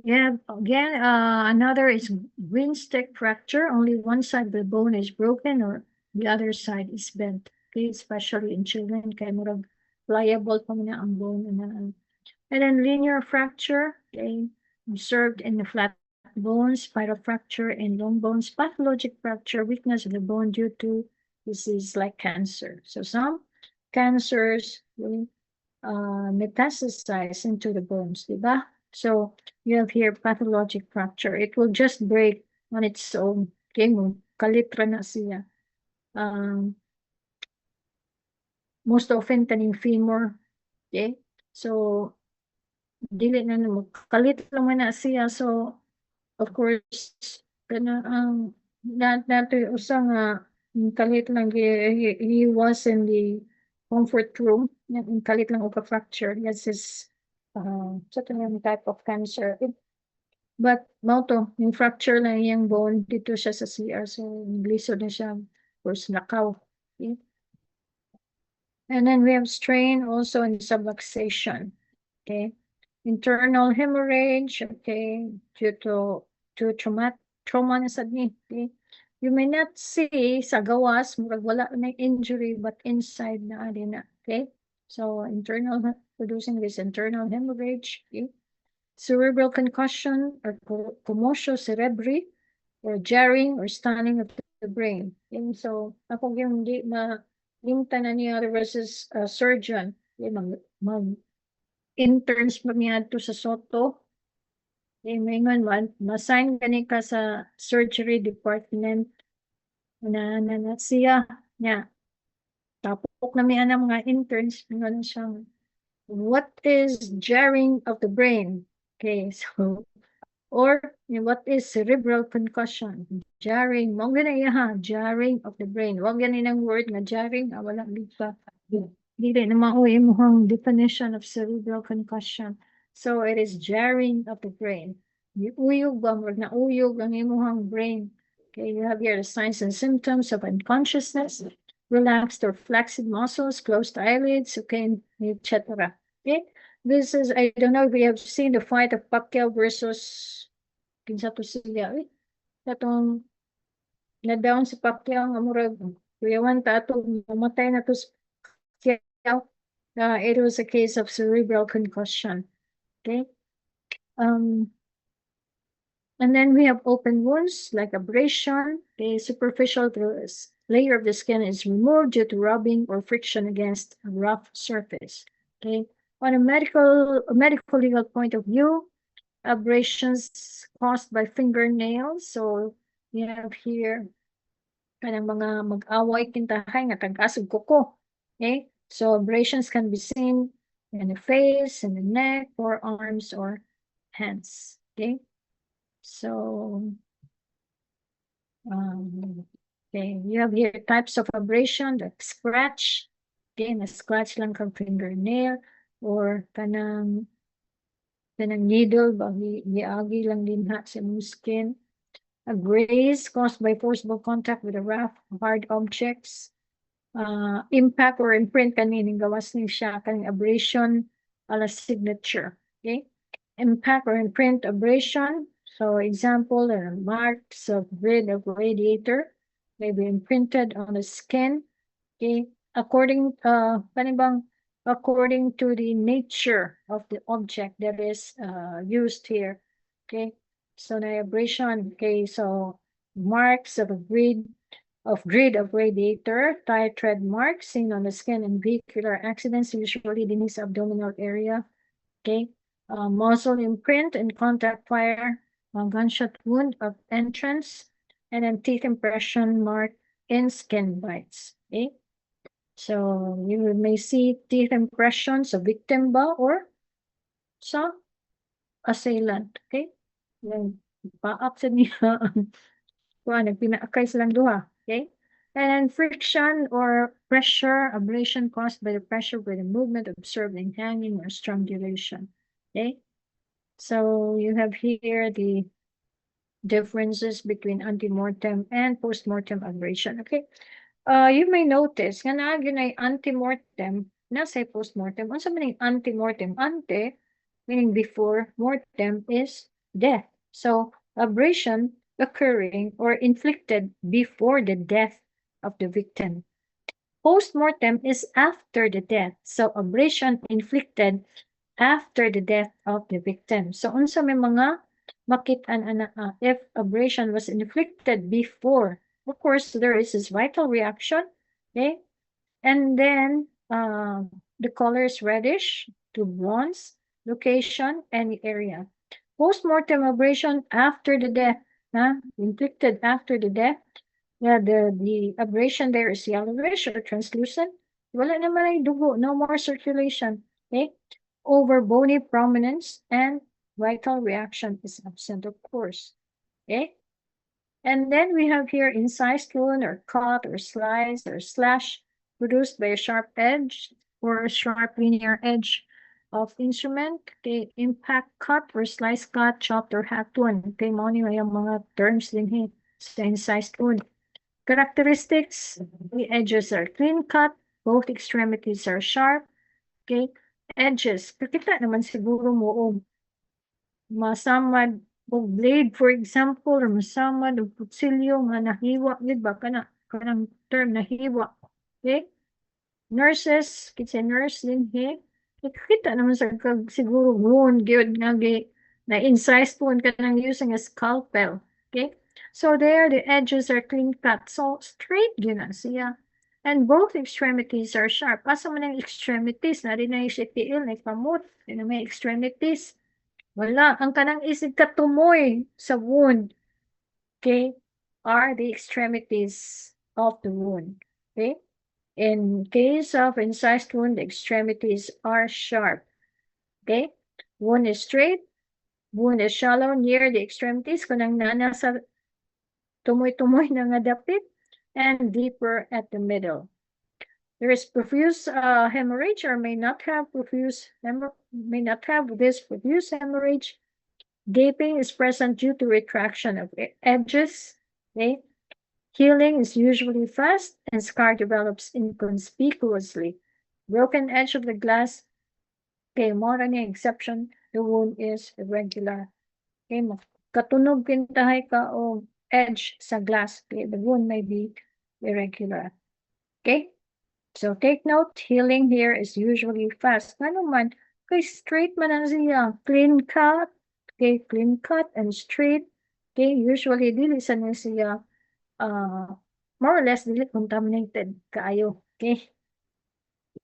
Yeah, again, another is green stick fracture. Only one side of the bone is broken or the other side is bent. Okay, especially in children, kaya murag pliable pa man ang bone. And then linear fracture, okay, observed in the flat bones, spiral fracture in long bones, pathologic fracture, weakness of the bone due to disease like cancer. So some cancers will metastasize into the bones, diba? So you have here pathologic fracture. It will just break on its own. Okay, mo kalitra na siya. Most often kaning femur. Okay, so dili na mo kalit lang man na siya. So of course kana ang nato usa nga kalit lang he was in the comfort room. Yung kalit lang o ka-fracture. Yes, is certain type of cancer. But mao yung fracture lang yung bone dito siya sa CR. So naglisod na siya. Of course, nakaw. Okay? And then we have strain also in subluxation. Okay. Internal hemorrhage, okay, due to trauma na sad ni. Okay. You may not see sa gawas, murag wala na injury, but inside na adi na. Okay. So internal producing this internal hemorrhage. Okay. Cerebral concussion or commotio cerebri or jarring or stunning of the brain. And so ako yung di na limta na niya versus surgeon. Mag interns pa niya to sa Soto. Maingon man, ma-assign gani ka sa surgery department na siya niya. Tapok na miya ng mga interns, mingon siya, what is jarring of the brain? Okay, so, or what is cerebral concussion? Jarring, mo gani ha, jarring of the brain. Wag gani ng word nga jarring, wala pa. Dili na mauwi mo ang definition of cerebral concussion. So it is jarring of the brain. Uyog ba mo na uyog ang imong brain. Okay, you have here the signs and symptoms of unconsciousness, relaxed or flaccid muscles, closed eyelids, okay, etc. Okay, this is, I don't know if we have seen the fight of Pacquiao versus kinsa to sila. Katong na-down si Pacquiao nga murag kuyawan ta ato mamatay na to si Pacquiao. It was a case of cerebral concussion. Okay. And then we have open wounds like abrasion. The superficial layer of the skin is removed due to rubbing or friction against a rough surface. Okay. On a medical legal point of view, abrasions caused by fingernails. So you have here kanang mga mag-away kintahay nga tag-asog kuko. Okay. So abrasions can be seen in the face, in the neck, or arms or hands. Okay. So, okay, you have here types of abrasion, like scratch. Okay, na scratch lang kang fingernail or kanang needle, giagi lang din ha sa mong skin. A graze caused by forcible contact with a rough, hard objects. Impact or imprint kaning gawas ni siya kaning abrasion ala signature. Okay, impact or imprint abrasion. So example, marks of grid of radiator may be imprinted on the skin. Okay, according according to the nature of the object that is used here. Okay, so the abrasion. Okay, so marks of a grid of radiator, tire tread marks seen on the skin in vehicular accidents, usually in this abdominal area. Okay, muzzle imprint and contact fire, gunshot wound of entrance, and then teeth impression mark in skin bites. Okay, so you may see teeth impressions of victim ba or sa assailant. Okay, then paak sa niya ang kuan nagpinaakay silang duha. Okay? And then friction or pressure, abrasion caused by the pressure by the movement observed in hanging or strangulation. Okay? So you have here the differences between antemortem and postmortem abrasion. Okay? You may notice nga naa gyud ay antemortem nasa postmortem. Unsa man yung antemortem? Ante meaning before, mortem is death. So abrasion occurring or inflicted before the death of the victim. Postmortem is after the death. So abrasion inflicted after the death of the victim. So unsa may mga makit-an ana if abrasion was inflicted before, of course there is this vital reaction, okay? And then the color is reddish to bronze, location, any area. Postmortem abrasion after the death, inflicted after the death. Yeah, the abrasion there is yellowish or translucent. Wala naman ay dugo, no more circulation. Okay? Over bony prominence and vital reaction is absent, of course. Okay? And then we have here incised wound or cut or slice or slash produced by a sharp edge or a sharp linear edge of instrument. Okay, impact cut or slice cut, chopped or hacked wound. Okay, mo ni yung mga terms din sa incised wound. Characteristics, the edges are clean cut, both extremities are sharp. Okay, edges. Kakita naman siguro mo og masamad og blade, for example, or masamad og kutsilyo nga nahiwa gid ba kanang term nahiwa. Okay? Nurses, kitsa nurse din kita naman sa siguro wound gyud nga na incised wound kanang using a scalpel. Okay? So there the edges are clean cut. So straight gyud na siya. And both extremities are sharp. Asa man ang extremities na rin na siya tiil na kamot. Na may extremities. Wala. Ang kanang isig katumoy sa wound. Okay? Are the extremities of the wound. Okay? In case of incised wound, the extremities are sharp. Okay? Wound is straight. Wound is shallow near the extremities. Kunang nana sa tumoy-tumoy na nga dapit. And deeper at the middle. There is profuse hemorrhage or may not have this profuse hemorrhage. Gaping is present due to retraction of edges. Okay? Healing is usually fast and scar develops inconspicuously. Broken edge of the glass, okay, more than an exception, the wound is irregular. Okay, katunog kintahay ka o edge sa glass, okay, the wound may be irregular. Okay, so take note, healing here is usually fast. Ano man, okay, straight man ang siya, clean cut, okay, clean cut and straight, okay, usually dili sa na siya more or less dili contaminated kaayo. Okay.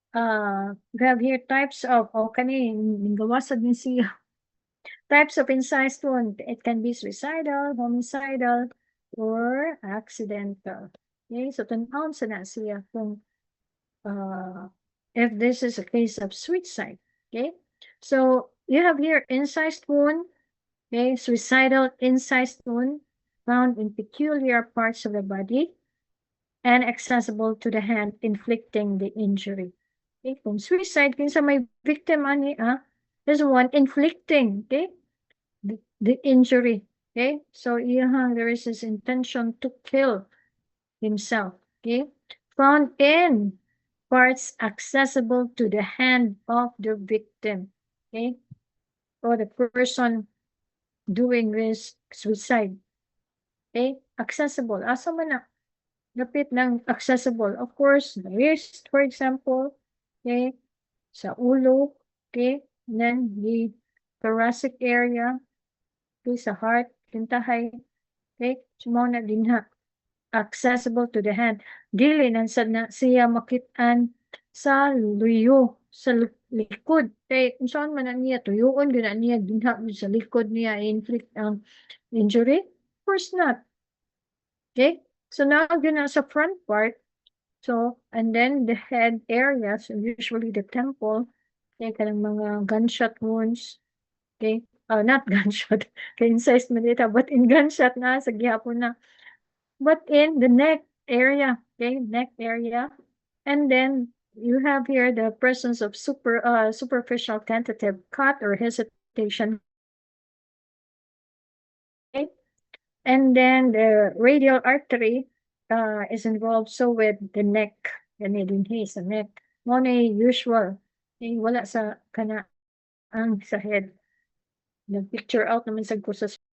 We have here types of kani ningawasad din siya. Types of incised wound. It can be suicidal, homicidal, or accidental. Okay, so tanawon sa na siya kung if this is a case of suicide. Okay, so you have here incised wound. Okay, suicidal incised wound found in peculiar parts of the body and accessible to the hand inflicting the injury. Okay, kung suicide, kinsa may victim ani, this one inflicting, okay, the injury. Okay, so there is this intention to kill himself. Okay, found in parts accessible to the hand of the victim. Okay, or the person doing this suicide. Okay, accessible. Asa man na? Lapit ng accessible. Of course, the wrist, for example. Okay, sa ulo. Okay, and then the thoracic area. Okay, sa heart, kintahay. Okay, sumaw na din ha. Accessible to the hand. Dili nang sad na siya makitaan sa luyo, sa likod. Okay, kung saan man na niya, tuyuon, gina niya, dinha sa likod niya, inflict ang injury? Of course not. Okay, so now yun na sa front part. So, and then the head area, so usually the temple, okay, kanang mga gunshot wounds, okay, not gunshot, kay incised man dito, but in gunshot na sa gihapon na. But in the neck area, okay, neck area. And then you have here the presence of superficial tentative cut or hesitation. Okay. And then the radial artery is involved so with the neck. Yan din sa neck. Mo na usual. Wala sa kana ang sa head. Nag-picture out naman sa ko sa